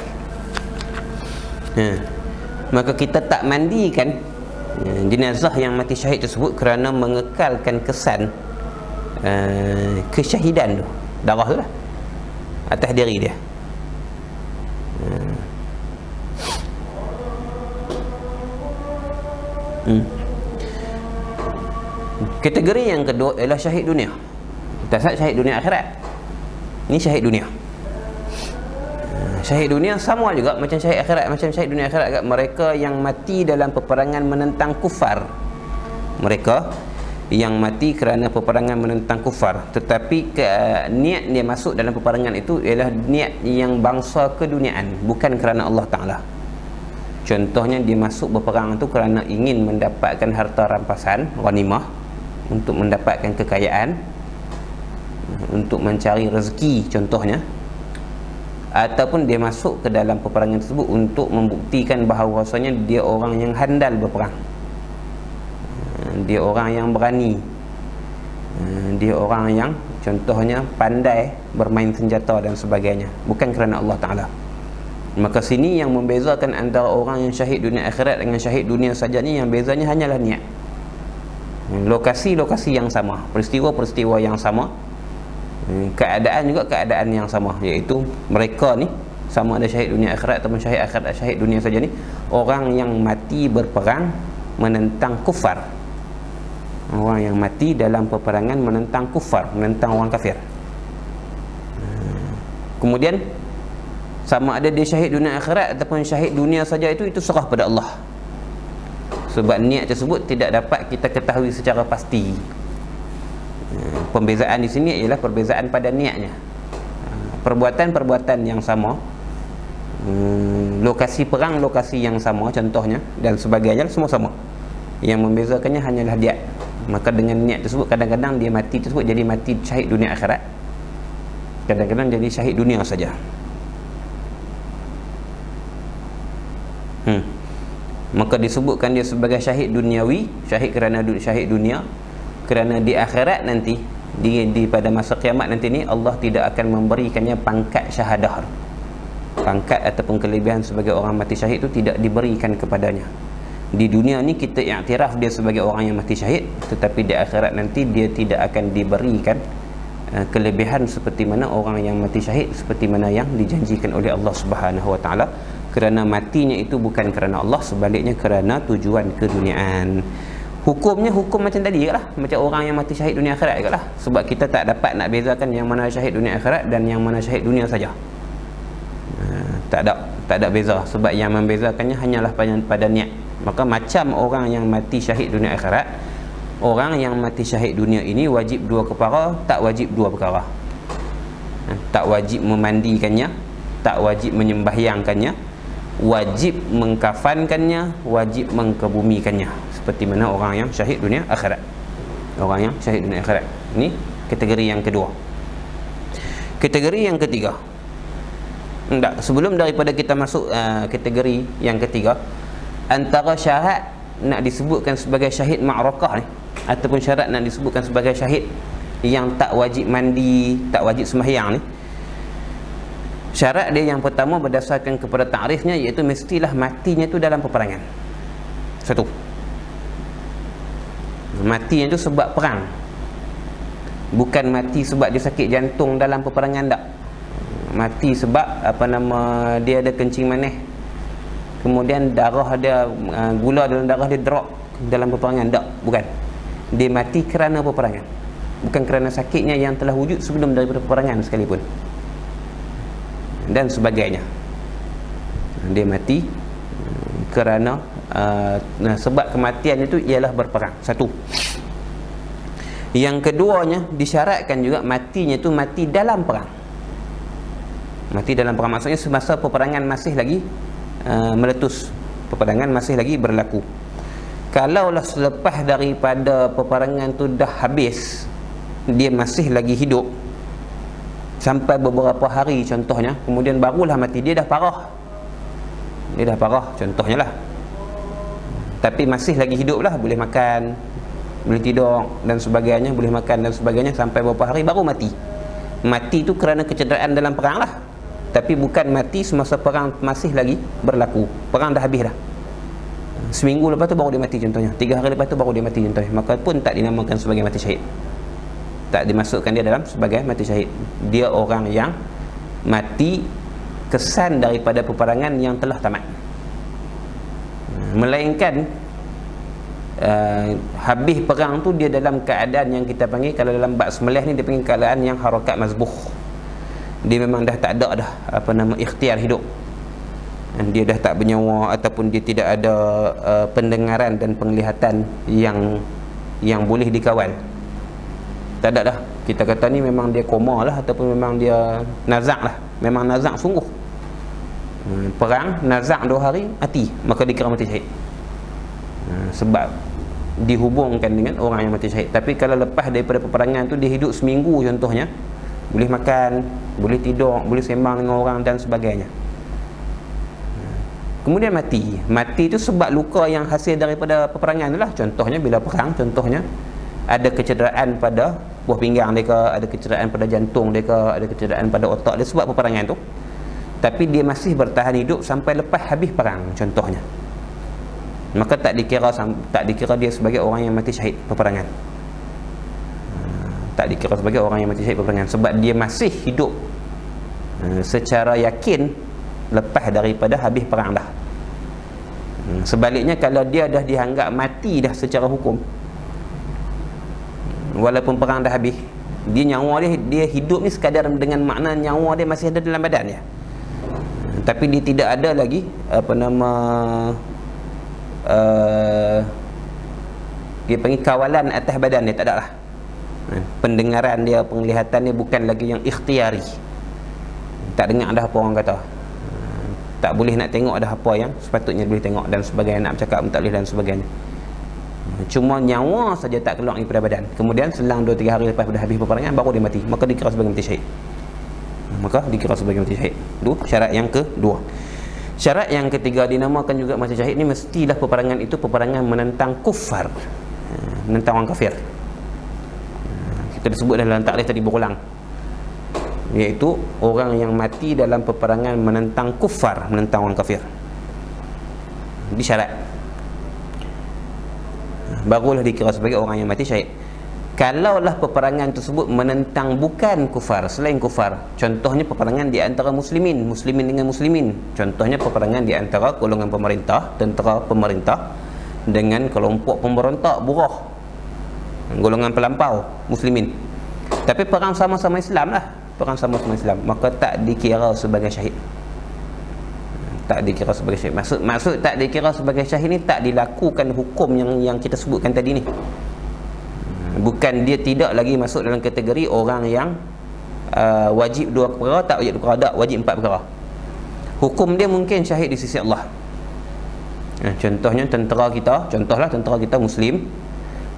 [SPEAKER 1] Maka kita tak mandikan jenazah yang mati syahid tersebut kerana mengekalkan kesan kesyahidan tu, darah tu lah, atas diri dia. Kategori yang kedua ialah syahid dunia. Tak syahid dunia akhirat. Ini syahid dunia. Syahid dunia sama juga macam syahid akhirat, macam syahid dunia akhirat agak. Mereka yang mati dalam peperangan menentang kufar. Mereka yang mati kerana peperangan menentang kufar, tetapi niat dia masuk dalam peperangan itu ialah niat yang bangsa keduniaan, bukan kerana Allah Ta'ala. Contohnya dia masuk berperang itu kerana ingin mendapatkan harta rampasan, ghanimah, untuk mendapatkan kekayaan, untuk mencari rezeki contohnya. Ataupun dia masuk ke dalam peperangan tersebut untuk membuktikan bahawasanya dia orang yang handal berperang, dia orang yang berani, dia orang yang contohnya pandai bermain senjata dan sebagainya, bukan kerana Allah Ta'ala. Maka sini yang membezakan antara orang yang syahid dunia akhirat dengan syahid dunia saja ni, yang bezanya hanyalah niat. Lokasi-lokasi yang sama, peristiwa-peristiwa yang sama, keadaan juga keadaan yang sama, iaitu mereka ni sama ada syahid dunia akhirat ataupun syahid akhirat, syahid dunia saja ni orang yang mati berperang menentang kufar, orang yang mati dalam peperangan menentang kufar, menentang orang kafir. Kemudian sama ada dia syahid dunia akhirat ataupun syahid dunia saja, itu serah pada Allah. Sebab niat tersebut tidak dapat kita ketahui secara pasti. Pembezaan di sini ialah perbezaan pada niatnya. Perbuatan-perbuatan yang sama, lokasi perang, lokasi yang sama contohnya dan sebagainya, semua sama. Yang membezakannya hanyalah niat. Maka dengan niat tersebut kadang-kadang dia mati tersebut jadi mati syahid dunia akhirat, kadang-kadang jadi syahid dunia saja. Maka disebutkan dia sebagai syahid duniawi, syahid kerana syahid dunia, kerana di akhirat nanti, di pada masa kiamat nanti ni, Allah tidak akan memberikannya pangkat syahadah. Pangkat ataupun kelebihan sebagai orang mati syahid itu tidak diberikan kepadanya. Di dunia ni kita iktiraf dia sebagai orang yang mati syahid, tetapi di akhirat nanti dia tidak akan diberikan kelebihan seperti mana orang yang mati syahid, seperti mana yang dijanjikan oleh Allah Subhanahu Wa Taala. Kerana matinya itu bukan kerana Allah, sebaliknya kerana tujuan keduniaan. Hukumnya hukum macam tadi lah, macam orang yang mati syahid dunia akhirat juga lah. Sebab kita tak dapat nak bezakan yang mana syahid dunia akhirat dan yang mana syahid dunia saja. Tak ada beza. Sebab yang membezakannya hanyalah pada niat. Maka macam orang yang mati syahid dunia akhirat, orang yang mati syahid dunia ini wajib 2 perkara, tak wajib 2 perkara. Tak wajib memandikannya, tak wajib menyembahyangkannya, wajib mengkafankannya, wajib mengkebumikannya, seperti mana orang yang syahid dunia akhirat. Orang yang syahid dunia akhirat. Ini kategori yang kedua. Kategori yang ketiga. Sebelum daripada kita masuk kategori yang ketiga, antara syarat nak disebutkan sebagai syahid ma'rakah ni, ataupun syarat nak disebutkan sebagai syahid yang tak wajib mandi, tak wajib sembahyang ni, syarat dia yang pertama berdasarkan kepada takrifnya, iaitu mestilah matinya tu dalam peperangan. Satu, matinya tu sebab perang, bukan mati sebab dia sakit jantung dalam peperangan, tak. Mati sebab dia ada kencing manis, kemudian darah dia, gula dalam darah dia drop dalam peperangan. Tak, bukan. Dia mati kerana peperangan, bukan kerana sakitnya yang telah wujud sebelum daripada peperangan sekalipun, dan sebagainya. Dia mati kerana sebab kematian itu ialah berperang. Satu. Yang keduanya, disyaratkan juga matinya itu mati dalam perang. Mati dalam perang maksudnya semasa peperangan masih lagi meletus, peperangan masih lagi berlaku. Kalaulah selepas daripada peperangan tu dah habis, dia masih lagi hidup sampai beberapa hari contohnya, kemudian barulah mati, dia dah parah. Dia dah parah contohnya lah, tapi masih lagi hidup lah, boleh makan, boleh tidur dan sebagainya, boleh makan dan sebagainya sampai beberapa hari baru mati. Mati tu kerana kecederaan dalam perang lah, tapi bukan mati semasa perang masih lagi berlaku. Perang dah habis dah, seminggu lepas tu baru dia mati contohnya, 3 hari lepas tu baru dia mati contohnya, maka pun tak dinamakan sebagai mati syahid, tak dimasukkan dia dalam sebagai mati syahid. Dia orang yang mati kesan daripada peperangan yang telah tamat, melainkan habis perang tu dia dalam keadaan yang kita panggil, kalau dalam bab semelih ni dia panggil keadaan yang harakat mazbuh. Dia memang dah tak ada dah ikhtiar hidup, dia dah tak bernyawa, ataupun dia tidak ada pendengaran dan penglihatan yang boleh dikawal. Tak ada dah. Kita kata ni memang dia koma lah, ataupun memang dia nazak lah, memang nazak sungguh. Perang nazak 2 hari mati, maka dikira mati syahid, sebab dihubungkan dengan orang yang mati syahid. Tapi kalau lepas daripada peperangan tu dia hidup seminggu contohnya, boleh makan, boleh tidur, boleh sembang dengan orang dan sebagainya, kemudian mati tu sebab luka yang hasil daripada peperangan tu lah. Contohnya bila perang, contohnya ada kecederaan pada buah pinggang dia, ada kecederaan pada jantung dia, ada kecederaan pada otak dia sebab peperangan tu, tapi dia masih bertahan hidup sampai lepas habis perang contohnya, maka tak dikira dia sebagai orang yang mati syahid peperangan. Tak dikira sebagai orang yang mati syahid peperangan, sebab dia masih hidup secara yakin lepas daripada habis perang dah. Sebaliknya, kalau dia dah dianggap mati dah secara hukum, walaupun perang dah habis, dia nyawa dia hidup ni sekadar dengan makna nyawa dia masih ada dalam badan dia, tapi dia tidak ada lagi dia panggil kawalan atas badan dia, tak ada lah. Pendengaran dia, penglihatan dia bukan lagi yang ikhtiari, tak dengar dah apa orang kata, tak boleh nak tengok dah apa yang sepatutnya boleh tengok dan sebagainya, nak bercakap pun tak boleh dan sebagainya. Cuma nyawa saja tak keluar daripada badan. Kemudian selang 2-3 hari lepas dah habis peperangan baru dia mati, maka dikira sebagai mati syahid. Itu syarat yang kedua. Syarat yang ketiga dinamakan juga mati syahid ni, mestilah peperangan itu peperangan menentang kufar, menentang orang kafir. Kita disebut dalam takrif tadi berulang, iaitu orang yang mati dalam peperangan menentang kufar, menentang orang kafir. Ini syarat, barulah dikira sebagai orang yang mati syahid. Kalaulah peperangan tersebut menentang bukan kufar, selain kufar, contohnya peperangan di antara muslimin dengan muslimin, contohnya peperangan di antara golongan pemerintah, tentera pemerintah dengan kelompok pemberontak buruh, golongan pelampau muslimin, tapi perang sama-sama Islam lah, perang sama-sama Islam, maka tak dikira sebagai syahid. Tak dikira sebagai syahid. Maksud tak dikira sebagai syahid ni, tak dilakukan hukum yang kita sebutkan tadi ni. Bukan dia tidak lagi masuk dalam kategori orang yang wajib 2 perkara, tak wajib 2 perkara, tak wajib 4 perkara. Hukum dia mungkin syahid di sisi Allah. Contohnya tentera kita muslim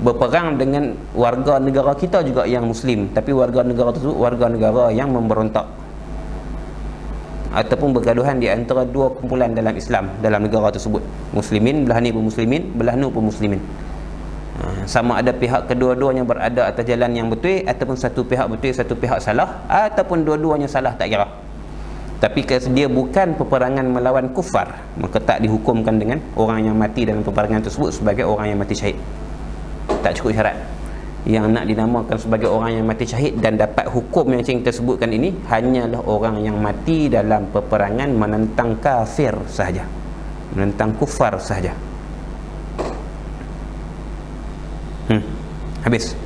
[SPEAKER 1] berperang dengan warga negara kita juga yang muslim, tapi warga negara tersebut warga negara yang memberontak, ataupun bergaduhan di antara 2 kumpulan dalam Islam dalam negara tersebut, muslimin belah ni pun muslimin, belah ni pun muslimin. Sama ada pihak kedua-duanya berada atas jalan yang betul, ataupun satu pihak betul, satu pihak salah, ataupun dua-duanya salah, tak kira. Tapi kalau dia bukan peperangan melawan kufar, maka tak dihukumkan dengan orang yang mati dalam peperangan tersebut sebagai orang yang mati syahid. Tak cukup syarat. yang nak dinamakan sebagai orang yang mati syahid dan dapat hukum yang kita sebutkan ini hanyalah orang yang mati dalam peperangan menentang kafir sahaja, menentang kufar sahaja. Habis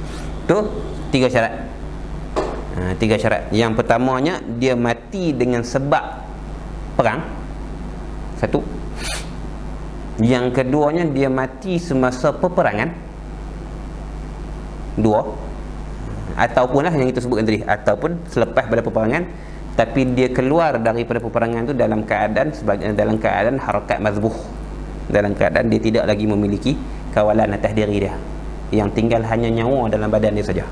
[SPEAKER 1] tu 3 syarat. 3 syarat. Yang pertamanya, dia mati dengan sebab perang. 1. Yang keduanya, dia mati semasa peperangan. 2. Ataupun lah yang kita sebutkan tadi, ataupun selepas pada peperangan, tapi dia keluar daripada peperangan tu dalam keadaan harakat mazbuh, dalam keadaan dia tidak lagi memiliki kawalan atas diri dia, yang tinggal hanya nyawa dalam badan dia saja.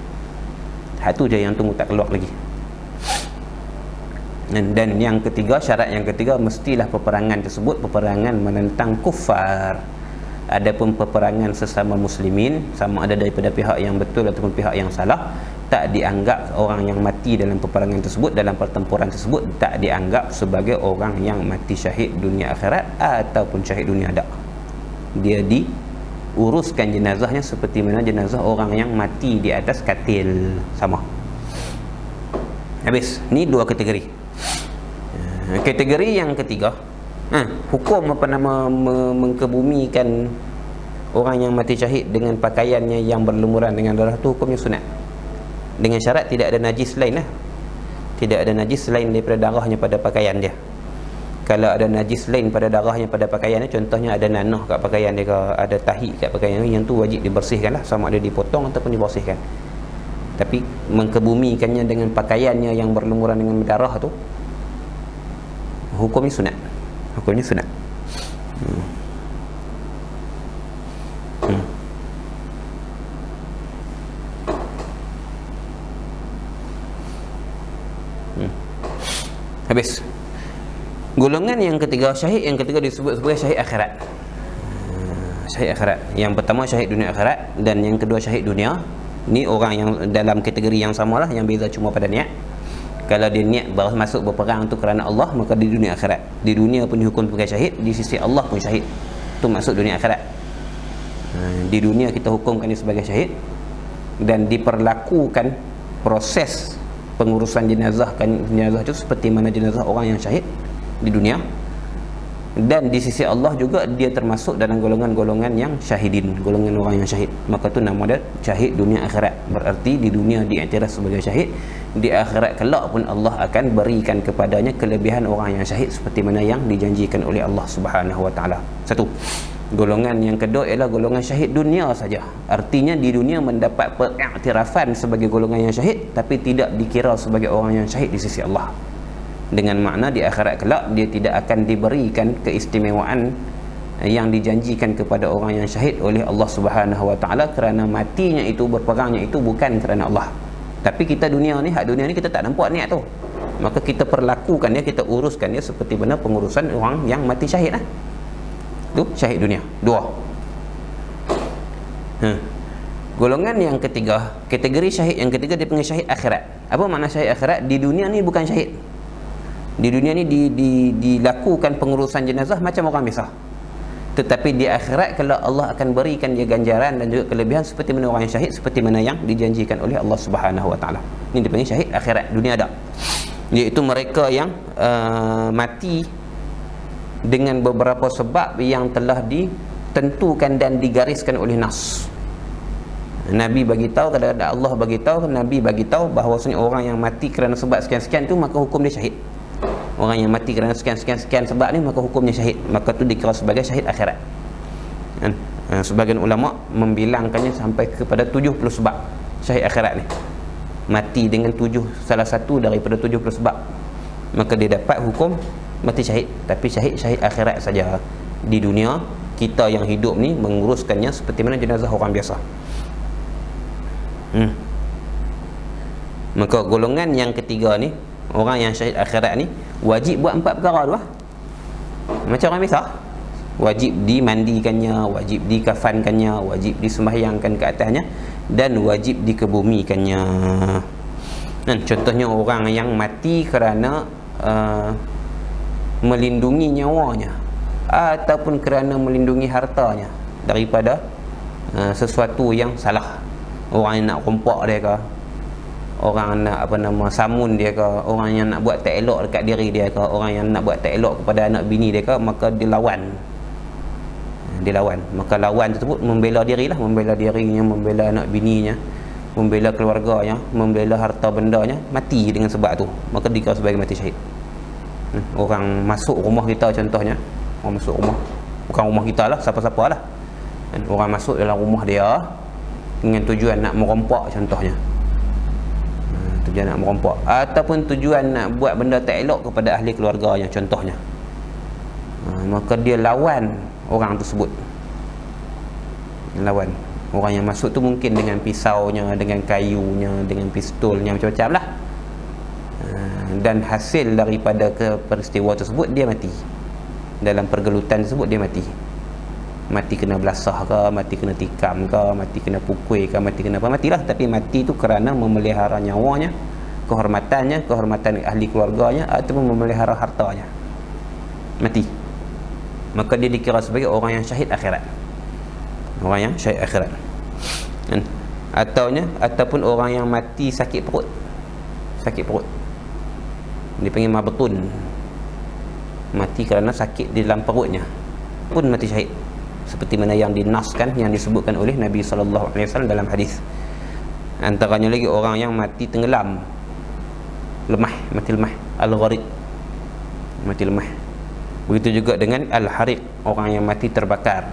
[SPEAKER 1] Satu je yang tunggu, tak keluar lagi. Dan yang ketiga, syarat yang ketiga, mestilah peperangan tersebut peperangan menentang kufar. Adapun peperangan sesama muslimin, sama ada daripada pihak yang betul ataupun pihak yang salah, tak dianggap orang yang mati dalam peperangan tersebut, dalam pertempuran tersebut, tak dianggap sebagai orang yang mati syahid dunia akhirat ataupun syahid dunia dak. Dia diuruskan jenazahnya seperti mana jenazah orang yang mati di atas katil, sama. Habis. Ni 2 kategori. Kategori yang ketiga, hukum apa nama mengkebumikan orang yang mati syahid dengan pakaiannya yang berlumuran dengan darah tu hukumnya sunat, dengan syarat tidak ada najis lain lah. Tidak ada najis lain daripada darahnya pada pakaian dia. Kalau ada najis lain pada darahnya pada pakaiannya, contohnya ada nanah kat pakaian dia ke, ada tahi kat pakaian dia, yang tu wajib dibersihkan lah, sama ada dipotong ataupun dibersihkan. Tapi mengkebumikannya dengan pakaiannya yang berlumuran dengan darah tu hukumnya sunat. Hukumnya sunat. Habis. Golongan yang ketiga, syahid yang ketiga disebut sebagai syahid akhirat. Syahid akhirat. Yang pertama syahid dunia akhirat, dan yang kedua syahid dunia. Ni orang yang dalam kategori yang samalah, yang beza cuma pada niat. Kalau dia niat baru masuk berperang tu kerana Allah, maka di dunia akhirat. Di dunia pun dihukum sebagai syahid, di sisi Allah pun syahid. Tu masuk dunia akhirat. Di dunia kita hukumkan dia sebagai syahid, dan diperlakukan proses pengurusan jenazah itu seperti mana jenazah orang yang syahid di dunia. Dan di sisi Allah juga dia termasuk dalam golongan-golongan yang syahidin, golongan orang yang syahid. Maka tu nama dia syahid dunia akhirat. Berarti di dunia diiktiraf sebagai syahid, di akhirat kelak pun Allah akan berikan kepadanya kelebihan orang yang syahid seperti mana yang dijanjikan oleh Allah Subhanahu wa taala. 1. Golongan yang kedua ialah golongan syahid dunia saja. Artinya di dunia mendapat pengiktirafan sebagai golongan yang syahid, tapi tidak dikira sebagai orang yang syahid di sisi Allah. Dengan makna di akhirat kelak dia tidak akan diberikan keistimewaan yang dijanjikan kepada orang yang syahid oleh Allah Subhanahu wa taala, kerana matinya itu, berperangnya itu bukan kerana Allah. Tapi kita dunia ni, hak dunia ni kita tak nampak niat tu. Maka kita perlakukan dia, kita uruskan dia seperti mana pengurusan orang yang mati syahid lah. Tu syahid dunia. 2. Golongan yang ketiga, kategori syahid yang ketiga dia panggil syahid akhirat. Apa makna syahid akhirat? Di dunia ni bukan syahid. Di dunia ni dilakukan pengurusan jenazah macam orang biasa. Tetapi di akhirat kalau Allah akan berikan dia ganjaran dan juga kelebihan seperti mana orang yang syahid, seperti mana yang dijanjikan oleh Allah Subhanahu wa taala. Ini dipanggil syahid akhirat. Dunia ada. Iaitu mereka yang mati dengan beberapa sebab yang telah ditentukan dan digariskan oleh nas. Nabi bagi tahu, kadang-kadang Allah bagi tahu, Nabi bagi tahu bahawasanya orang yang mati kerana sebab sekian-sekian tu maka hukum dia syahid. Orang yang mati kerana sekian-sekian sebab ni maka hukumnya syahid. Maka tu dikira sebagai syahid akhirat. Sebagian ulama membilangkannya sampai kepada 70 sebab syahid akhirat ni. Mati dengan salah satu daripada 70 sebab, maka dia dapat hukum mati syahid. Tapi syahid akhirat saja. Di dunia kita yang hidup ni menguruskannya seperti mana jenazah orang biasa. Maka golongan yang ketiga ni, orang yang syahid akhirat ni wajib buat 4 perkara tu lah. Macam orang biasa, wajib dimandikannya, wajib dikafankannya, wajib disembahyangkan ke atasnya, dan wajib dikebumikannya. Contohnya orang yang mati kerana melindungi nyawanya ataupun kerana melindungi hartanya daripada sesuatu yang salah. orang yang nak rompak dia ke, orang nak samun dia ke, orang yang nak buat tak elok dekat diri dia ke, orang yang nak buat tak elok kepada anak bini dia ke, maka dia lawan. Maka lawan tersebut membela dirilah, membela dirinya, membela anak bininya, membela keluarganya, membela harta bendanya, mati dengan sebab tu, maka dikira sebagai mati syahid. Orang masuk rumah kita contohnya, orang masuk rumah, bukan rumah kita lah, siapa-siapa lah, orang masuk dalam rumah dia dengan tujuan nak merompak contohnya, tujuan nak merompak, ataupun tujuan nak buat benda tak elok kepada ahli keluarganya contohnya, maka dia lawan orang tersebut. Lawan orang yang masuk tu mungkin dengan pisaunya, dengan kayunya, dengan pistolnya, macam-macam lah. Dan hasil daripada peristiwa tersebut dia mati. Dalam pergelutan tersebut dia mati. Mati kena belasah ke, mati kena tikam ke, mati kena pukul ke, mati kena apa, matilah. Tapi mati tu kerana memelihara nyawanya, kehormatannya, kehormatan ahli keluarganya, ataupun memelihara hartanya. Mati. Maka dia dikira sebagai orang yang syahid akhirat. Orang yang syahid akhirat. Ataupun orang yang mati sakit perut. Sakit perut. Dia panggil mabtun. Mati kerana sakit di dalam perutnya, pun mati syahid. Seperti mana yang dinaskan, yang disebutkan oleh Nabi SAW dalam hadis. Antaranya lagi orang yang mati tenggelam, lemah, mati lemah, al-gharib, mati lemah. Begitu juga dengan al-hariq, orang yang mati terbakar.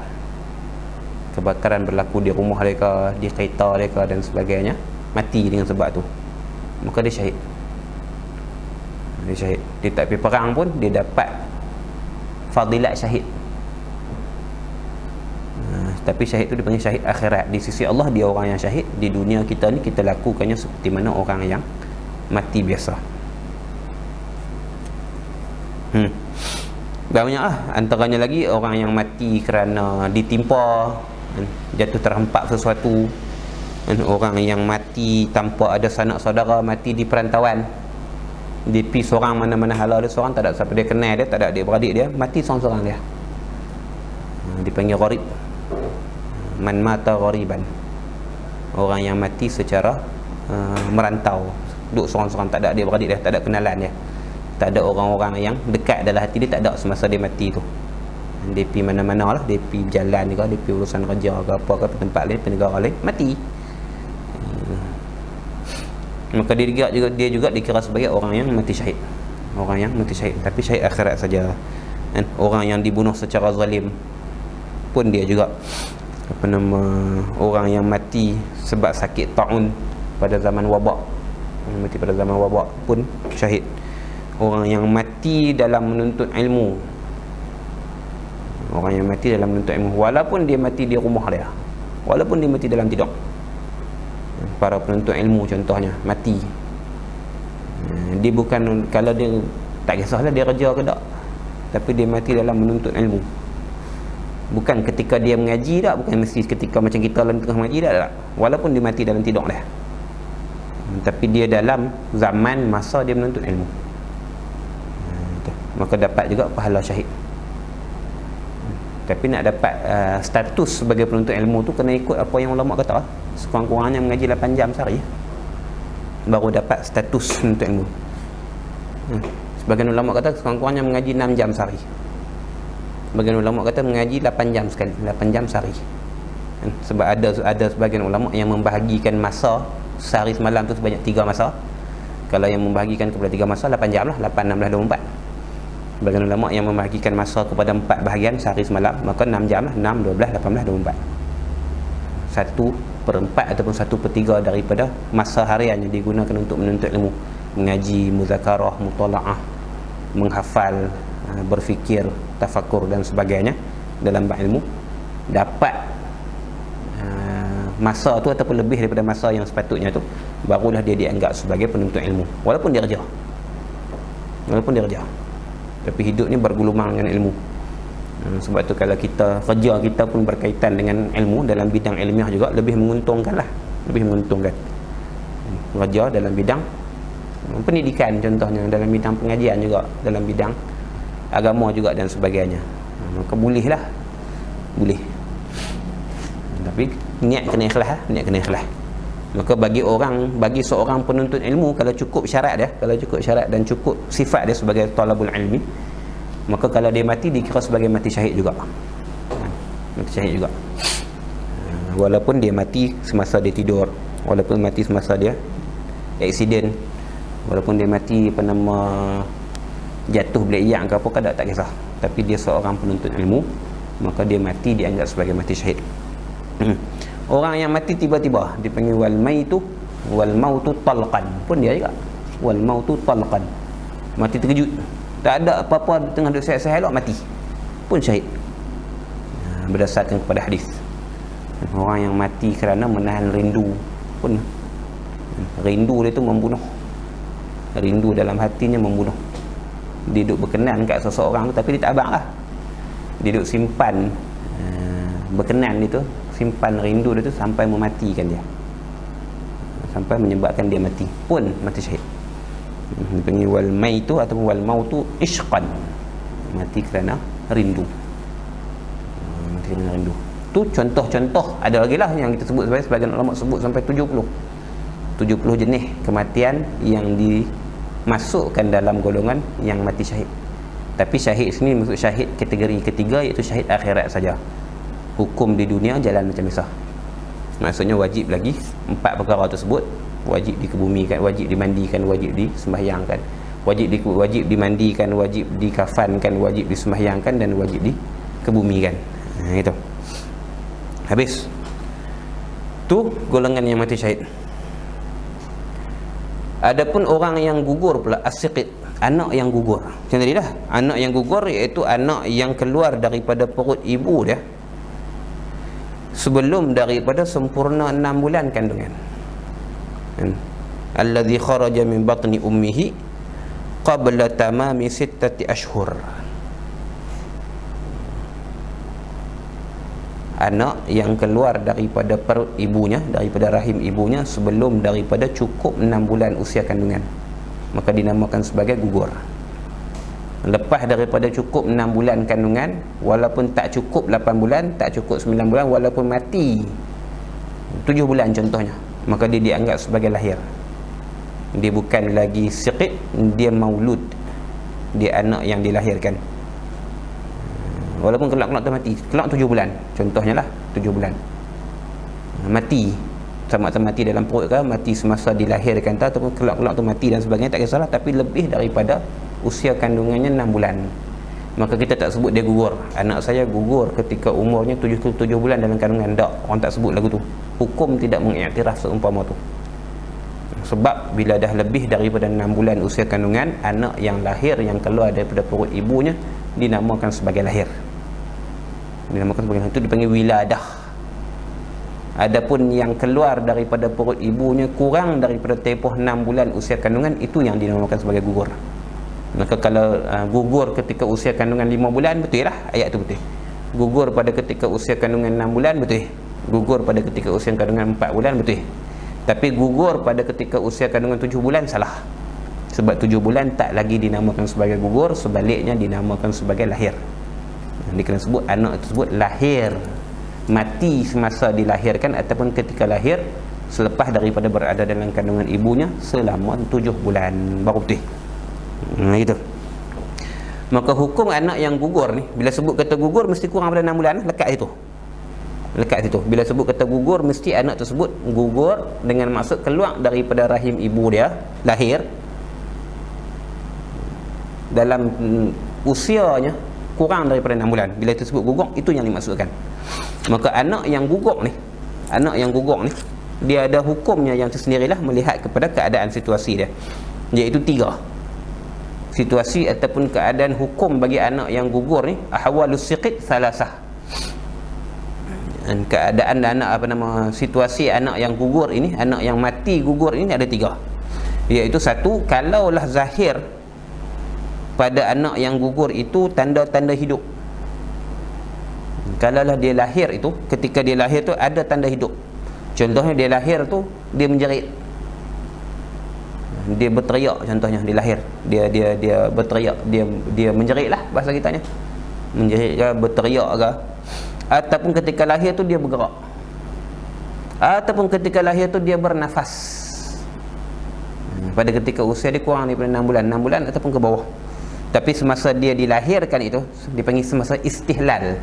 [SPEAKER 1] Kebakaran berlaku di rumah mereka, di kereta mereka dan sebagainya, mati dengan sebab tu, maka dia syahid. Dia syahid. Dia tak pergi perang pun dia dapat fadilat syahid. Tapi syahid tu dipanggil syahid akhirat. Di sisi Allah dia orang yang syahid. Di dunia kita ni kita lakukannya seperti mana orang yang mati biasa. Banyaklah. Antaranya lagi orang yang mati kerana ditimpa, jatuh terhempak sesuatu. Orang yang mati tanpa ada sanak saudara, mati di perantauan. Dia pergi seorang, mana-mana hala dia seorang, tak ada siapa dia kenal dia, tak ada adik-beradik dia, mati seorang-seorang dia. Dipanggil gharib. Man mata ghariban. Orang yang mati secara merantau, duduk seorang-seorang, tak ada adik-beradik dia, tak ada kenalan dia, tak ada orang-orang yang dekat dalam hati dia, tak ada semasa dia mati tu. Dia pergi mana-mana lah, dia pergi berjalan ke, dia pergi urusan kerja ke apa ke, tempat lain, negara lain, mati. Maka dia juga dikira sebagai orang yang mati syahid. Orang yang mati syahid, tapi syahid akhirat saja. Dan orang yang dibunuh secara zalim pun dia juga orang yang mati sebab sakit taun pada zaman wabak, mati pada zaman wabak pun syahid. Orang yang mati dalam menuntut ilmu, orang yang mati dalam menuntut ilmu, walaupun dia mati di rumah dia, walaupun dia mati dalam tidur. Para penuntut ilmu contohnya mati, dia bukan, kalau dia tak kisahlah dia kerja ke tak, tapi dia mati dalam menuntut ilmu. Bukan ketika dia mengaji tak, bukan mesti ketika macam kita dalam tengah mengaji tak, walaupun dia mati dalam tidur dia, tapi dia dalam zaman masa dia menuntut ilmu, maka dapat juga pahala syahid. Tapi nak dapat status sebagai penuntut ilmu tu kena ikut apa yang ulama kata, sekurang-kurangnya mengaji 8 jam sehari, baru dapat status penuntut ilmu. Sebagian ulama kata sekurang-kurangnya mengaji 6 jam sehari. Sebagian ulama kata mengaji 8 jam sekali, 8 jam sehari. Sebab ada sebagian ulama yang membahagikan masa sehari semalam tu sebanyak 3 masa. Kalau yang membahagikan kepada 3 masa 8 jam lah, 8, 16, 24. Sebagian ulama yang membahagikan masa kepada 4 bahagian sehari semalam, maka 6 jam lah, 6, 12, 18, 24. 1/4 ataupun 1/3 daripada masa harian yang digunakan untuk menuntut ilmu, mengaji, muzakarah, mutalaah, menghafal, berfikir, tafakur dan sebagainya dalam bab ilmu, dapat masa tu ataupun lebih daripada masa yang sepatutnya tu, barulah dia dianggap sebagai penuntut ilmu, walaupun dia kerja, tapi hidup ni bergulumang dengan ilmu. Sebab tu kalau kita kerja kita pun berkaitan dengan ilmu, dalam bidang ilmiah juga, lebih menguntungkan lah, lebih menguntungkan kerja dalam bidang pendidikan contohnya, dalam bidang pengajian juga, dalam bidang agama juga dan sebagainya. Maka boleh lah, boleh, tapi niat kena ikhlas, niat kena ikhlas. Maka bagi seorang penuntut ilmu, kalau cukup syarat dan cukup sifat dia sebagai talabul ilmi, maka kalau dia mati dikira sebagai mati syahid juga. Mati syahid juga. Walaupun dia mati semasa dia tidur, walaupun mati semasa dia aksiden, walaupun dia mati jatuh beliak ke apa, kadang tak kisah. Tapi dia seorang penuntut ilmu, maka dia mati dianggap sebagai mati syahid. Orang yang mati tiba-tiba dipanggil wal mautu talqan, pun dia juga wal mautu talqan, mati terkejut, tak ada apa-apa tengah duduk sehat-sehat elok mati, pun syahid. Berdasarkan kepada hadis. Orang yang mati kerana menahan rindu pun, rindu dia tu membunuh, rindu dalam hatinya membunuh. Dia duduk berkenan kat seseorang tu, tapi dia tak abang lah, dia duduk simpan berkenan dia tu, simpan rindu dia tu sampai mematikan dia, sampai menyebabkan dia mati, pun mati syahid. Dipanggil wal maitu ataupun wal mautu ishqan, mati kerana rindu. Mati kerana rindu tu contoh-contoh. Ada lagi lah yang kita sebut, sebagian ulama sebut sampai 70 jenis kematian yang dimasukkan dalam golongan yang mati syahid. Tapi syahid sini maksud syahid kategori ketiga, iaitu syahid akhirat saja. Hukum di dunia jalan macam biasa. Maksudnya wajib lagi 4 perkara tersebut, wajib dikebumikan, wajib dimandikan, wajib disembahyangkan, wajib dimandikan, wajib dikafankan, wajib disembahyangkan, dan wajib dikebumikan. Itu habis. Tu golongan yang mati syahid. Adapun orang yang gugur pula, as-siqit, anak yang gugur. Macam tadi dah, anak yang gugur iaitu anak yang keluar daripada perut ibu dia sebelum daripada sempurna 6 bulan kandungan. Alladhi kharaja min batni ummihi qabla tamami 6 ashhur. Anak yang keluar daripada perut ibunya, daripada rahim ibunya sebelum daripada cukup 6 bulan usia kandungan, maka dinamakan sebagai gugur. Lepas daripada cukup 6 bulan kandungan, walaupun tak cukup 8 bulan, tak cukup 9 bulan, walaupun mati 7 bulan contohnya, maka dia dianggap sebagai lahir. Dia bukan lagi siqit, dia maulud, dia anak yang dilahirkan. Walaupun kelak-kelak tu mati, kelak 7 bulan contohnya lah, 7 bulan mati, sama-sama mati dalam perut ke, mati semasa dilahirkan tak, ataupun kelak-kelak tu mati dan sebagainya, tak kisahlah. Tapi lebih daripada usia kandungannya 6 bulan, maka kita tak sebut dia gugur. Anak saya gugur ketika umurnya 7 bulan dalam kandungan, tak, orang tak sebut lagu tu. Hukum tidak mengiktiraf seumpama tu. Sebab bila dah lebih daripada 6 bulan usia kandungan, anak yang lahir, yang keluar daripada perut ibunya, dinamakan sebagai lahir. Dinamakan sebagai lahir, itu dipanggil wiladah. Adapun yang keluar daripada perut ibunya kurang daripada tempoh 6 bulan usia kandungan, itu yang dinamakan sebagai gugur. Maka kalau gugur ketika usia kandungan 5 bulan, betul lah ayat tu, betul. Gugur pada ketika usia kandungan 6 bulan, betul. Gugur pada ketika usia kandungan 4 bulan, betul. Tapi gugur pada ketika usia kandungan 7 bulan, salah. Sebab 7 bulan tak lagi dinamakan sebagai gugur, sebaliknya dinamakan sebagai lahir. Dia kena sebut anak tersebut lahir, mati semasa dilahirkan ataupun ketika lahir, selepas daripada berada dalam kandungan ibunya selama 7 bulan, baru betul. Gitu. Maka hukum anak yang gugur ni, bila sebut kata gugur mesti kurang daripada 6 bulan, lekat situ. Lekat situ. Bila sebut kata gugur, mesti anak tersebut gugur dengan maksud keluar daripada rahim ibu dia, lahir dalam usianya kurang daripada 6 bulan. Bila itu sebut gugur, itu yang dimaksudkan. Maka anak yang gugur ni, dia ada hukumnya yang tersendirilah melihat kepada keadaan situasi dia, iaitu 3 situasi ataupun keadaan hukum bagi anak yang gugur ni. Ahwalus siqit salasah. Dan keadaan anak situasi anak yang gugur ini, anak yang mati gugur ini ada 3. Iaitu 1, kalaulah zahir pada anak yang gugur itu tanda-tanda hidup. Kalaulah dia lahir itu, ketika dia lahir tu ada tanda hidup. Contohnya dia lahir tu dia menjerit, dia berteriak, contohnya dia lahir, dia berteriak, dia menjerit lah bahasa kitanya, menjerit ke, berteriak ke. Ataupun ketika lahir tu dia bergerak, ataupun ketika lahir tu dia bernafas. Pada ketika usia dia kurang daripada 6 bulan, 6 bulan ataupun ke bawah. Tapi semasa dia dilahirkan itu dipanggil semasa istihlal,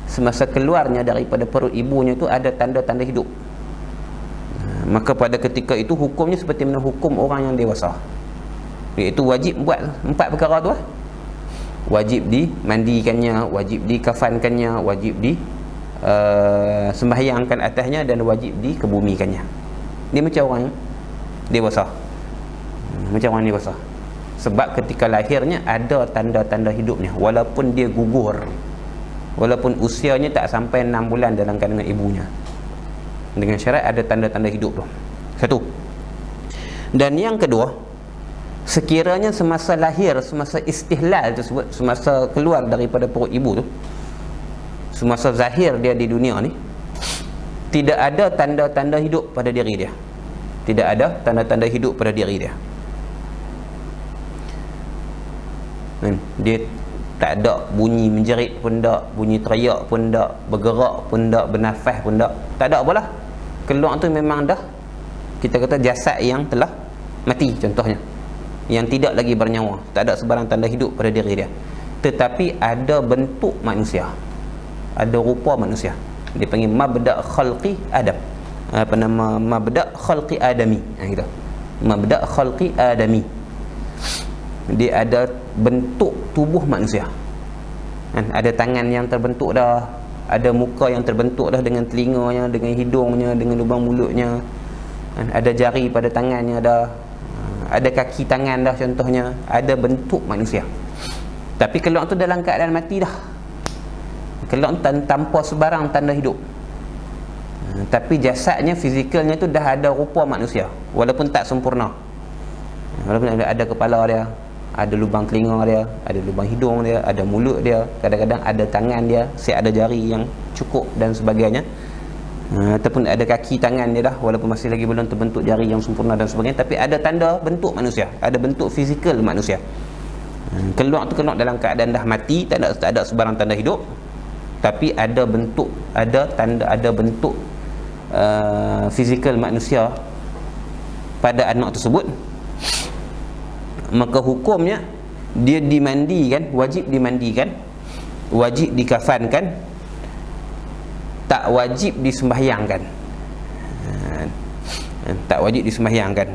[SPEAKER 1] semasa keluarnya daripada perut ibunya itu ada tanda-tanda hidup. Maka pada ketika itu hukumnya seperti mana hukum orang yang dewasa, iaitu wajib buat 4 perkara tu lah. Wajib dimandikannya, wajib dikafankannya, wajib sembahyangkan atasnya, dan wajib dikebumikannya. Dia macam orang yang dewasa, macam orang dewasa. Sebab ketika lahirnya ada tanda-tanda hidupnya, walaupun dia gugur, walaupun usianya tak sampai 6 bulan dalam kandungan ibunya, dengan syarat ada tanda-tanda hidup tu. Satu. Dan yang kedua, sekiranya semasa lahir, semasa istihlal tersebut, semasa keluar daripada perut ibu tu, semasa zahir dia di dunia ni, tidak ada tanda-tanda hidup pada diri dia. Tidak ada tanda-tanda hidup pada diri dia. Dia tak ada bunyi menjerit pun tak, bunyi teriak pun tak, bergerak pun tak, bernafas pun tak. Tak ada apalah. Keluar tu memang dah, kita kata jasad yang telah mati contohnya, yang tidak lagi bernyawa, tak ada sebarang tanda hidup pada diri dia. Tetapi ada bentuk manusia, ada rupa manusia. Dia panggil mabda' khalqi Adam. Apa nama? Mabda' khalqi Adami. Gitu. Mabda' khalqi Adami. Dia ada bentuk tubuh manusia. Ada tangan yang terbentuk dah, ada muka yang terbentuk dah, dengan telinganya, dengan hidungnya, dengan lubang mulutnya. Ada jari pada tangannya dah, ada kaki tangan dah contohnya, ada bentuk manusia. Tapi kelak tu dalam keadaan mati dah. Kelak tu tanpa sebarang tanda hidup. Tapi jasadnya, fizikalnya tu dah ada rupa manusia, walaupun tak sempurna. Walaupun ada kepala dia, ada lubang telinga dia, ada lubang hidung dia, ada mulut dia, kadang-kadang ada tangan dia, ada jari yang cukup dan sebagainya. Ataupun ada kaki tangan dia dah, walaupun masih lagi belum terbentuk jari yang sempurna dan sebagainya, tapi ada tanda bentuk manusia, ada bentuk fizikal manusia. Keluar tu keluar dalam keadaan dah mati, tak ada sebarang tanda hidup, tapi ada bentuk, ada tanda, ada bentuk fizikal manusia pada anak tersebut. Maka hukumnya dia dimandikan, wajib dimandikan, wajib dikafankan, tak wajib disembahyangkan. Tak wajib disembahyangkan.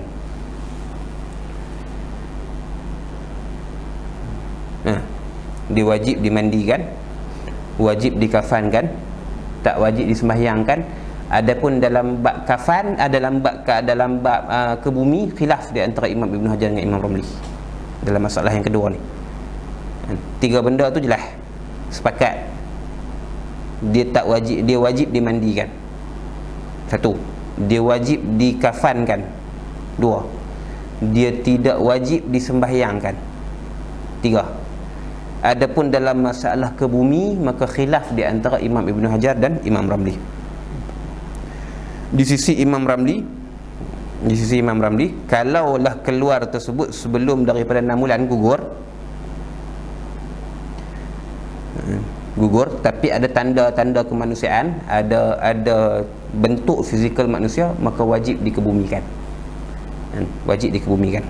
[SPEAKER 1] Dia wajib dimandikan, wajib dikafankan, tak wajib disembahyangkan. Adapun dalam bab kafan, dalam bab kebumi, khilaf di antara Imam Ibn Hajar dengan Imam Ramli dalam masalah yang kedua ni. 3 benda tu jelas sepakat, dia tak wajib, dia wajib dimandikan. 1, dia wajib dikafankan. 2, dia tidak wajib disembahyangkan. 3, adapun dalam masalah kebumi, maka khilaf di antara Imam Ibn Hajar dan Imam Ramli. Di sisi Imam Ramli, kalaulah keluar tersebut sebelum daripada 6 bulan gugur, tapi ada tanda-tanda kemanusiaan, ada bentuk fizikal manusia, maka wajib dikebumikan. Wajib dikebumikan.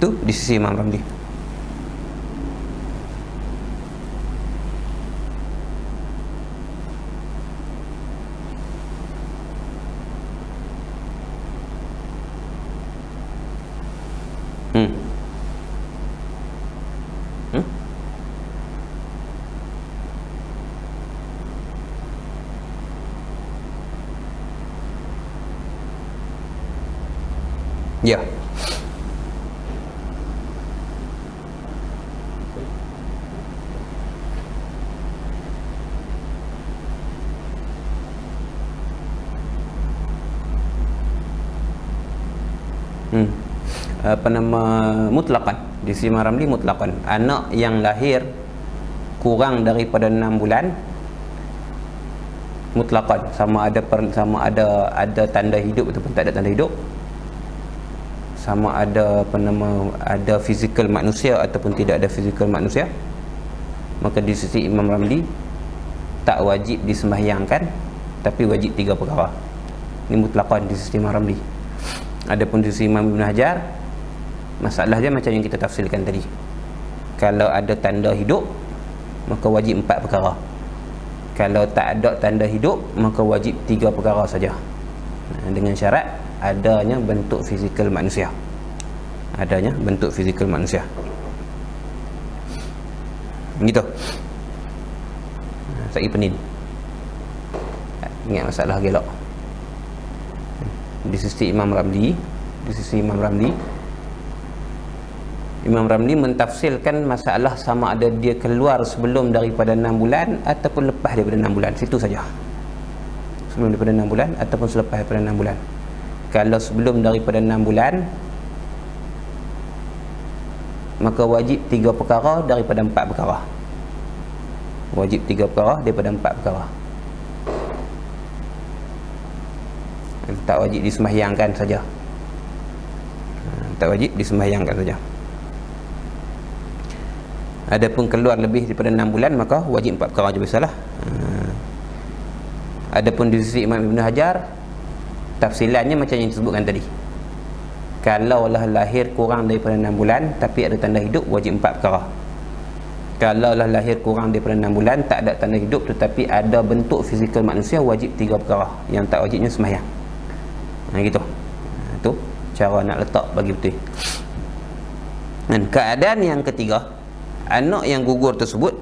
[SPEAKER 1] Itu di sisi Imam Ramli. Ya. Apa nama, mutlaqan. Di sisi Imam Ramli mutlaqan, anak yang lahir kurang daripada 6 bulan mutlaqan, sama ada tanda hidup ataupun tak ada tanda hidup, sama ada apa nama, ada fizikal manusia ataupun tidak ada fizikal manusia, maka di sisi Imam Ramli tak wajib disembahyangkan, tapi wajib 3 perkara. Ini mutlaqan di sisi Imam Ramli. Adapun di sisi Imam Ibn Hajar, masalah dia macam yang kita tafsirkan tadi. Kalau ada tanda hidup, maka wajib 4 perkara. Kalau tak ada tanda hidup, maka wajib 3 perkara saja, dengan syarat adanya bentuk fizikal manusia. Adanya bentuk fizikal manusia. Gitu. Saya penin. Ingat masalah gelak. Di sisi Imam Ramli, Imam Ramli mentafsirkan masalah sama ada dia keluar sebelum daripada 6 bulan ataupun lepas daripada 6 bulan. Situ saja. Sebelum daripada 6 bulan ataupun selepas daripada 6 bulan. Kalau sebelum daripada 6 bulan, maka wajib 3 perkara daripada 4 perkara. Wajib 3 perkara daripada 4 perkara. Tak wajib disembahyangkan saja. Tak wajib disembahyangkan saja. Adapun keluar lebih daripada 6 bulan, maka wajib 4 perkara je biasalah. Adapun di sisi Imam Ibn Hajar, tafsilannya macam yang disebutkan tadi. Kalaulah lahir kurang daripada 6 bulan tapi ada tanda hidup, wajib 4 perkara. Kalaulah lahir kurang daripada 6 bulan tak ada tanda hidup tetapi ada bentuk fizikal manusia, wajib 3 perkara. Yang tak wajibnya sembahyang. Gitu. Itu cara nak letak bagi betul. Dan keadaan yang ketiga, anak yang gugur tersebut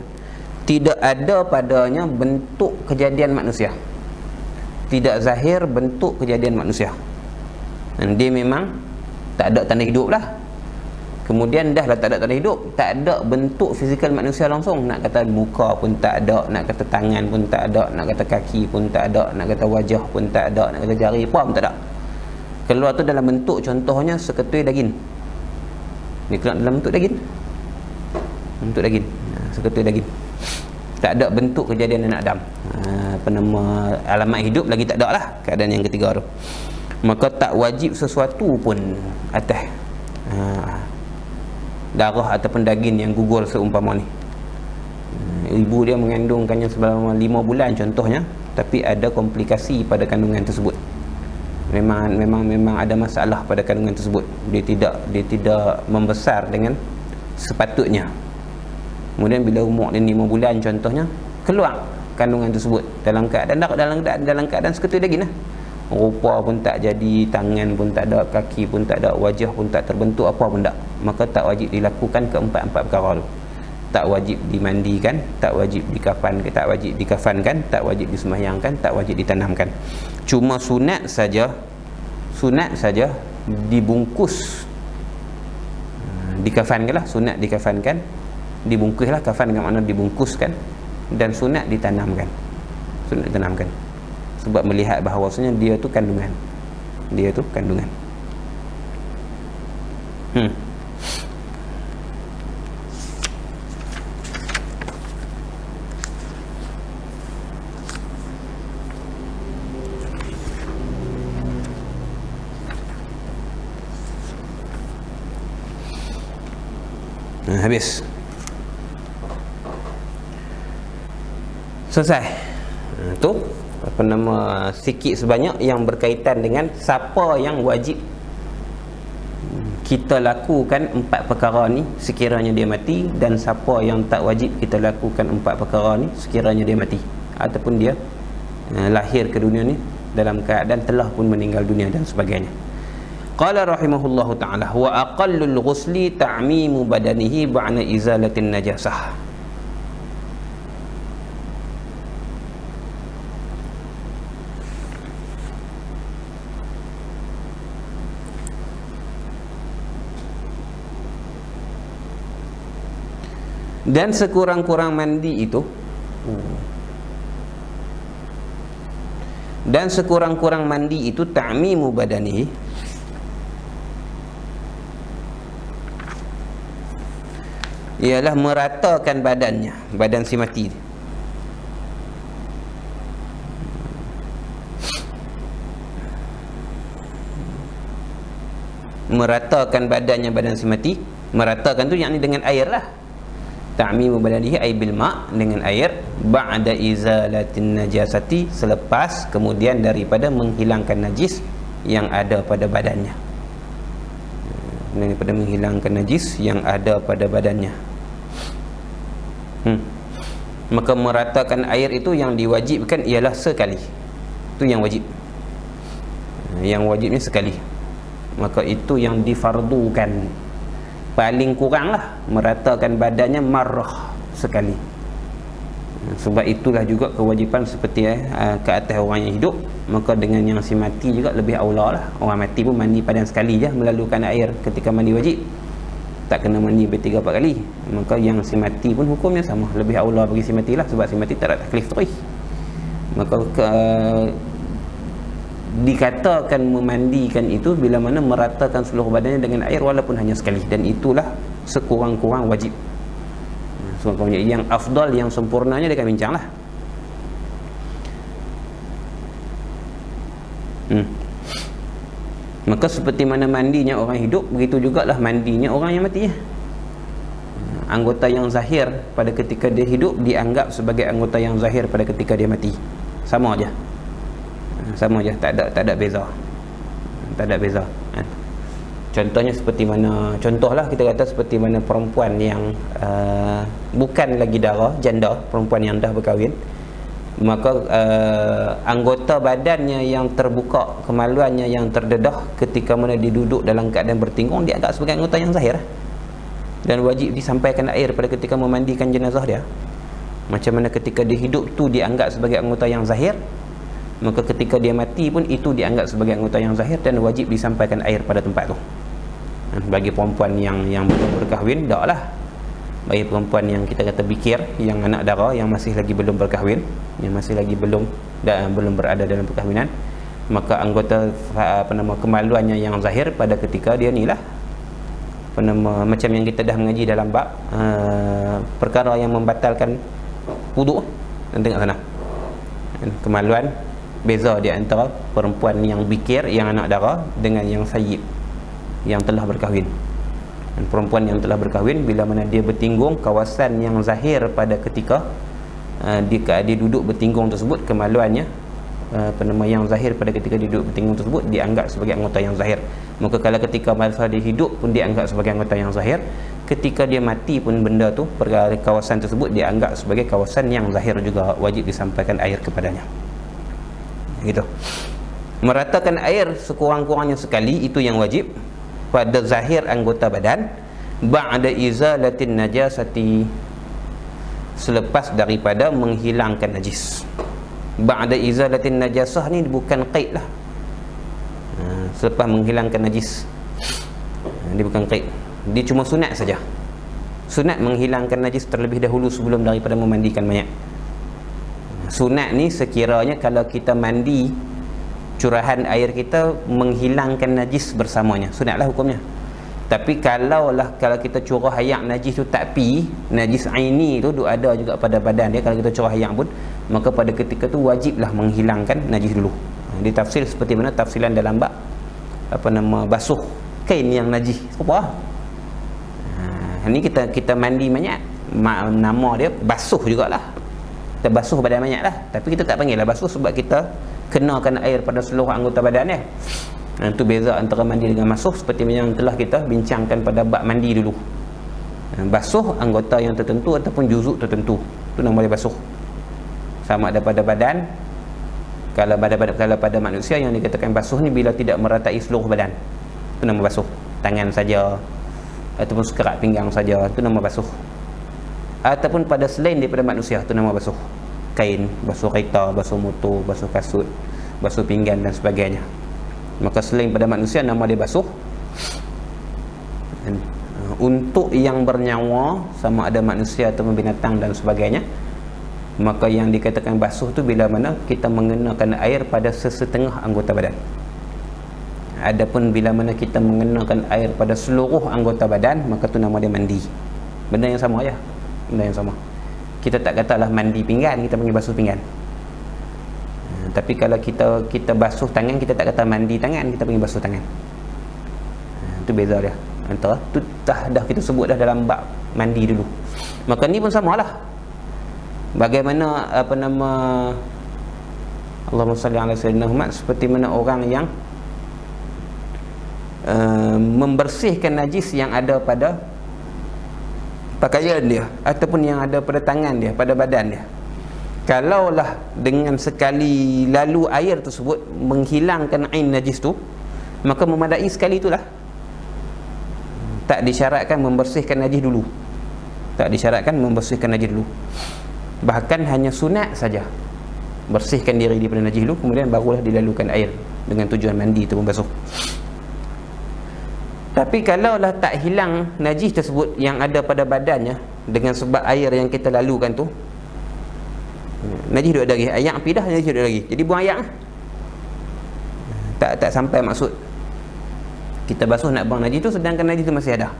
[SPEAKER 1] tidak ada padanya bentuk kejadian manusia. Tidak zahir bentuk kejadian manusia. Dan dia memang tak ada tanda hidup lah. Kemudian dah lah tak ada tanda hidup, tak ada bentuk fizikal manusia langsung. Nak kata muka pun tak ada, nak kata tangan pun tak ada, nak kata kaki pun tak ada, nak kata wajah pun tak ada, nak kata jari pun tak ada. Keluar tu dalam bentuk contohnya seketui daging. Dia keluar dalam bentuk daging. Bentuk daging. Seketui daging. Tak ada bentuk kejadian anak Adam. Apa nama, alamat hidup lagi tak ada lah. Keadaan yang ketiga tu, maka tak wajib sesuatu pun atas darah ataupun daging yang gugur seumpama ni. Ibu dia mengandungkannya selama 5 bulan contohnya, tapi ada komplikasi pada kandungan tersebut. Memang ada masalah pada kandungan tersebut. Dia tidak membesar dengan sepatutnya. Kemudian bila umur dia 5 bulan contohnya, keluar kandungan tersebut dalam keadaan seketui daging lah. Rupa pun tak jadi, tangan pun tak ada, kaki pun tak ada, wajah pun tak terbentuk, apa pun tak. Maka tak wajib dilakukan keempat-empat perkara tu. Tak wajib dimandikan, tak wajib dikafankan, tak wajib disembahyangkan, tak wajib ditanamkan. Cuma sunat saja dibungkus, dikafankanlah, sunat dikafankan, dibungkuslah, kafan dengan makna dibungkuskan, dan sunat ditanamkan. Sebab melihat bahawasanya dia tu kandungan. Habis. Selesai. Tu apa nama, sikit sebanyak yang berkaitan dengan siapa yang wajib kita lakukan 4 perkara ni sekiranya dia mati, dan siapa yang tak wajib kita lakukan 4 perkara ni sekiranya dia mati ataupun dia lahir ke dunia ni dalam keadaan telah pun meninggal dunia dan sebagainya. Qala rahimahullahu ta'ala, wa aqallul ghusli ta'mimu badanihi ba'na izalatin najasah. Dan sekurang-kurang mandi itu, ta'mimu badanihi, ialah meratakan badannya, badan si mati. meratakan badannya, badan si mati. Meratakan tu yakni dengan air lah. Ta'mimu badanihi ay bil ma', dengan air, ba'da izalatin najasati, selepas kemudian daripada menghilangkan najis yang ada pada badannya, daripada menghilangkan najis yang ada pada badannya. Maka meratakan air itu yang diwajibkan ialah sekali. Itu yang wajib. Yang wajibnya sekali. Maka itu yang difardukan. Paling kurang lah meratakan badannya marrah sekali. Sebab itulah juga kewajipan seperti ke atas orang yang hidup. Maka dengan yang si mati juga lebih aula lah. Orang mati pun mandi badan sekali je melalukan air ketika mandi wajib, tak kena mandi ber-3-4 kali. Maka yang si mati pun hukumnya sama, lebih aula bagi si mati lah. Sebab si mati tak ada taklif terus. Maka dikatakan memandikan itu bila mana meratakan seluruh badannya dengan air walaupun hanya sekali, dan itulah sekurang-kurang wajib. Sekurang-kurangnya yang afdal, yang sempurnanya dia akan bincang lah. Maka seperti mana mandinya orang hidup, begitu jugalah mandinya orang yang mati ya. Anggota yang zahir pada ketika dia hidup dianggap sebagai anggota yang zahir pada ketika dia mati. Sama aja. Sama aja, tak ada beza. Tak ada beza. Contohnya seperti mana, contohlah kita kata seperti mana perempuan yang bukan lagi dara, janda, perempuan yang dah berkahwin, maka anggota badannya yang terbuka, kemaluannya yang terdedah ketika mana dia duduk dalam keadaan bertinggung, dianggap sebagai anggota yang zahir, dan wajib disampaikan air pada ketika memandikan jenazah dia. Macam mana ketika dia hidup tu dianggap sebagai anggota yang zahir, maka ketika dia mati pun itu dianggap sebagai anggota yang zahir dan wajib disampaikan air pada tempat tu. Bagi perempuan yang belum berkahwin, tak lah. Bagi perempuan yang kita kata bikir, yang anak dara, yang masih lagi belum berkahwin, yang masih lagi belum berada dalam perkahwinan, maka anggota kemaluannya yang zahir pada ketika dia ni lah, macam yang kita dah mengaji dalam bab perkara yang membatalkan wuduk. Tengok sana, kemaluan beza di antara perempuan yang bikir, yang anak dara, dengan yang sayyib, yang telah berkahwin. Dan perempuan yang telah berkahwin, bila mana dia bertinggung, kawasan yang zahir pada ketika dia duduk bertinggung tersebut, kemaluannya yang zahir pada ketika dia duduk bertinggung tersebut dianggap sebagai anggota yang zahir. Maka kalau ketika masa dia hidup pun dianggap sebagai anggota yang zahir, ketika dia mati pun benda tu, kawasan tersebut dianggap sebagai kawasan yang zahir juga, wajib disampaikan air kepadanya. Gitu. Meratakan air sekurang-kurangnya sekali, itu yang wajib pada zahir anggota badan, ba'da izalatin najasati, selepas daripada menghilangkan najis. Ba'da izalatin najasah ni bukan qaid lah, selepas menghilangkan najis. Dia bukan qaid, dia cuma sunat saja. Sunat menghilangkan najis terlebih dahulu sebelum daripada memandikan mayat. Sunat ni sekiranya kalau kita mandi, curahan air kita menghilangkan najis bersamanya, sunatlah hukumnya. Tapi kalau kita curah air najis tu tak pi, najis aini tu ada juga pada badan dia, kalau kita curah air pun, maka pada ketika tu wajiblah menghilangkan najis dulu. Ditafsir seperti mana tafsiran dalam bab basuh kain yang najis. Apa? Ni kita mandi mayat, nama dia basuh jugalah. Kita basuh badan mayat lah, tapi kita tak panggil lah basuh sebab kita kenakan air pada seluruh anggota badan dia. Itu beza antara mandi dengan basuh, seperti yang telah kita bincangkan pada bab mandi dulu. Basuh anggota yang tertentu ataupun juzuk tertentu, itu nama dia basuh. Sama ada pada badan, kalau pada manusia yang dikatakan basuh ni bila tidak meratai seluruh badan, itu nama basuh. Tangan saja ataupun sekerat pinggang saja, itu nama basuh. Ataupun pada selain daripada manusia, itu nama basuh. Kain, basuh kereta, basuh motor, basuh kasut, basuh pinggan dan sebagainya. Maka selain pada manusia nama dia basuh. Dan untuk yang bernyawa, sama ada manusia atau binatang dan sebagainya, maka yang dikatakan basuh tu bila mana kita mengenakan air pada sesetengah anggota badan. Adapun bila mana kita mengenakan air pada seluruh anggota badan, maka tu nama dia mandi. Benda yang sama aja. Benda yang sama. Kita tak katalah mandi pinggan, kita panggil basuh pinggan. Tapi kalau kita basuh tangan, kita tak kata mandi tangan, kita panggil basuh tangan. Itu beza dia antara tu dah kita sebut dah dalam bab mandi dulu. Maka ni pun samalah. Bagaimana Allahumma salli ala sayyidina Muhammad, seperti mana orang yang membersihkan najis yang ada pada pakaian dia ataupun yang ada pada tangan dia, pada badan dia. Kalaulah dengan sekali lalu air tersebut menghilangkan ain najis tu, maka memadai sekali itulah. Tak disyaratkan membersihkan najis dulu. Tak disyaratkan membersihkan najis dulu. Bahkan hanya sunat saja. Bersihkan diri daripada najis dulu, kemudian barulah dilalukan air dengan tujuan mandi itu membasuh. Tapi kalaulah tak hilang najis tersebut yang ada pada badannya dengan sebab air yang kita lalukan tu, najis duduk lagi, ayak pindah, najis duduk lagi, jadi buang ayak. Tak sampai maksud kita basuh nak buang najis tu, sedangkan najis tu masih ada.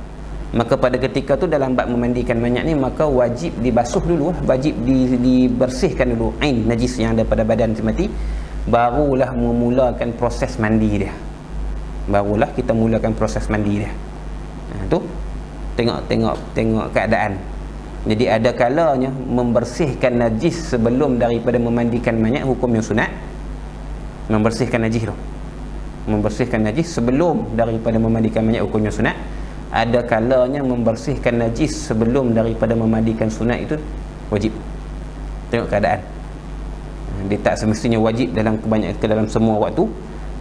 [SPEAKER 1] Maka pada ketika tu dalam bab memandikan mayat ni, maka wajib dibasuh dulu, wajib dibersihkan dulu ain najis yang ada pada badan si mati, barulah memulakan proses mandi dia. Barulah kita mulakan proses mandi dia. Tu tengok keadaan. Jadi ada kalanya membersihkan najis sebelum daripada memandikan mayat, hukum yang sunat. Membersihkan najis tu, membersihkan najis sebelum daripada memandikan mayat, hukum yang sunat. Ada kalanya membersihkan najis sebelum daripada memandikan sunat, itu wajib. Tengok keadaan. Dia tak semestinya wajib dalam dalam semua waktu,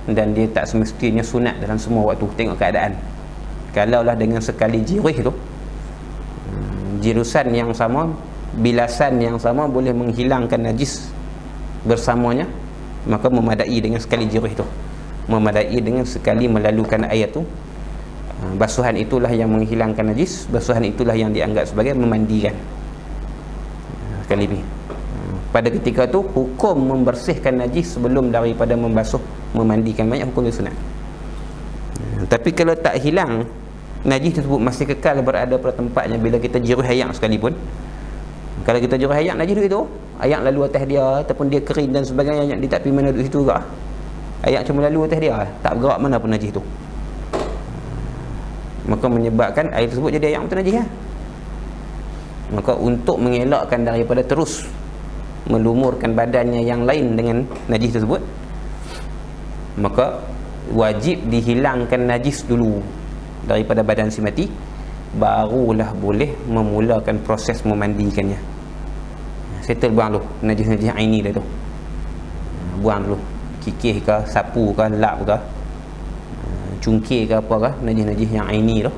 [SPEAKER 1] dan dia tak semestinya sunat dalam semua waktu. Tengok keadaan. Kalaulah dengan sekali jirih tu, jirusan yang sama, bilasan yang sama boleh menghilangkan najis bersamanya, maka memadai dengan sekali jirih tu, memadai dengan sekali melalukan air tu. Basuhan itulah yang menghilangkan najis, basuhan itulah yang dianggap sebagai memandikan. Sekali ni, pada ketika tu hukum membersihkan najis sebelum daripada membasuh, memandikan mayat, hukum sunat. Tapi kalau tak hilang najis tersebut, masih kekal berada pada tempatnya bila kita jiruh ayak sekalipun. Kalau kita jiruh ayak, najis itu ayak lalu atas dia, ataupun dia kering dan sebagainya, dia tak pergi mana duduk situ juga. Ayak cuma lalu atas dia, tak bergerak mana pun najis tu, maka menyebabkan air tersebut jadi ayak betul najis lah. Maka untuk mengelakkan daripada terus melumurkan badannya yang lain dengan najis tersebut, maka wajib dihilangkan najis dulu daripada badan si mati, barulah boleh memulakan proses memandikannya. Settle buang dulu najis-najis aini dah tu, buang dulu, kikih ke, sapu ke, lap ke, cungkir ke apa ke, najis-najis yang aini tu,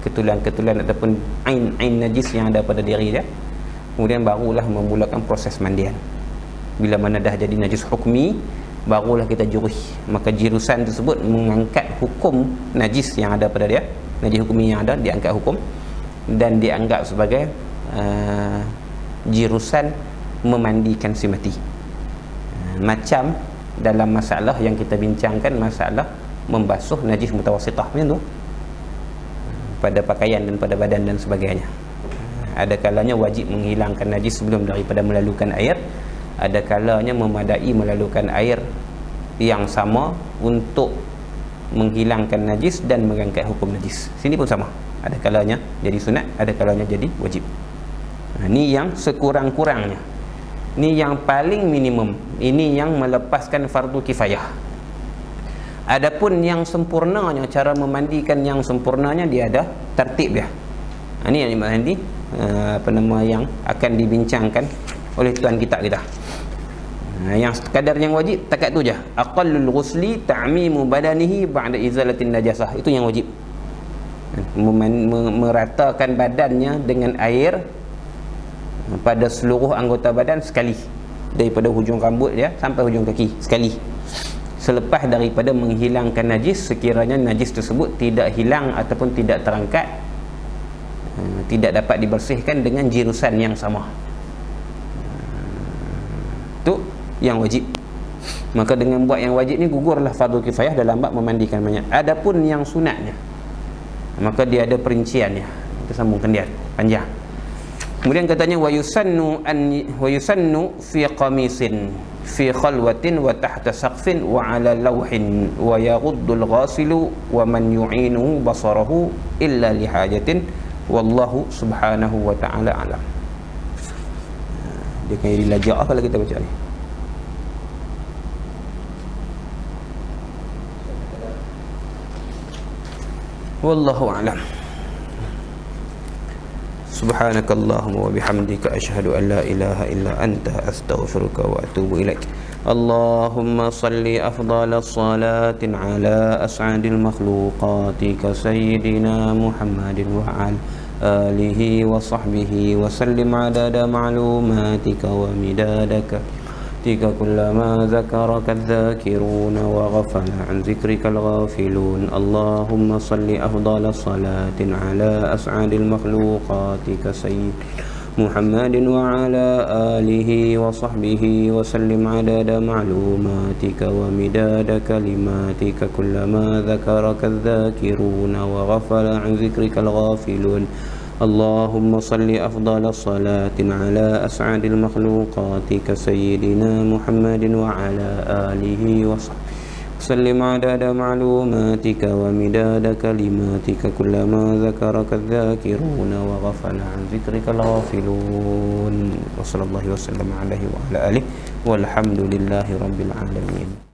[SPEAKER 1] ketulan-ketulan ataupun ain najis yang ada pada diri dia. Kemudian barulah memulakan proses mandian. Bila mana dah jadi najis hukmi, barulah kita juruh. Maka jirusan tersebut mengangkat hukum najis yang ada pada dia, najis hukmi yang ada diangkat hukum, dan dianggap sebagai jirusan memandikan si mati. Macam dalam masalah yang kita bincangkan, masalah membasuh najis mutawasitah macam tu, pada pakaian dan pada badan dan sebagainya. Ada kalanya wajib menghilangkan najis sebelum daripada melalukan air, ada kalanya memadai melalukan air yang sama untuk menghilangkan najis dan mengangkat hukum najis. Sini pun sama, ada kalanya jadi sunat, ada kalanya jadi wajib. Ini yang sekurang-kurangnya, ini yang paling minimum, ini yang melepaskan fardu kifayah. Adapun yang sempurnanya, cara memandikan yang sempurnanya, dia ada tertib dia. Ini yang nanti yang akan dibincangkan oleh tuan kita. Yang sekadar yang wajib takat tu je, aqallul ghusli ta'mimu badanihi ba'da izalatin najasah, itu yang wajib. Meratakan badannya dengan air pada seluruh anggota badan sekali, daripada hujung rambut dia sampai hujung kaki sekali. Selepas daripada menghilangkan najis, sekiranya najis tersebut tidak hilang ataupun tidak terangkat, tidak dapat dibersihkan dengan jirusan yang sama, tu yang wajib. Maka dengan buat yang wajib ni gugurlah fardu kifayah dalam bab memandikan mayat. Adapun yang sunatnya, maka dia ada perinciannya, kita sambungkan dia panjang. Kemudian katanya wa yusannu fi qamisin fi khalwatin wa tahta saqfin wa ala lawhin wa yaghuddul ghasilu wa man yu'inuhu basarahu illa li hajatin wallahu subhanahu wa ta'ala alam. Dia kayak dilajak kalau kita baca ni. Wallahu a'lam. Subhanakallahumma wa bihamdika asyhadu an la ilaha illa anta astaghfiruka wa atubu ilaik. Allahumma salli afdalas salatin ala as'adil makhluqati ka sayyidina Muhammadin wa ala alihi wa sahbihi wa sallim adada ma'lumatika wa midadaka كلما ذكرك الذاكرون وغفل عن ذكرك الغافلون. اللهم صل أفضل صلاة على أسعد المخلوقات كسيد محمد وعلى آله وصحبه وسلم عدد معلوماتك ومداد كلماتك كلما ذكرك الذاكرون وغفل عن ذكرك الغافلون. اللهم صل أفضل صلاة على أسعد المخلوقات كسيدنا محمد وعلى آله وصحبه وسلم عدد معلوماتك ومداد كلماتك كلما ذكرك الذاكرون وغفل عن ذكرك الغافلون. وصلى الله وسلم عليه وعلى آله والحمد لله رب العالمين.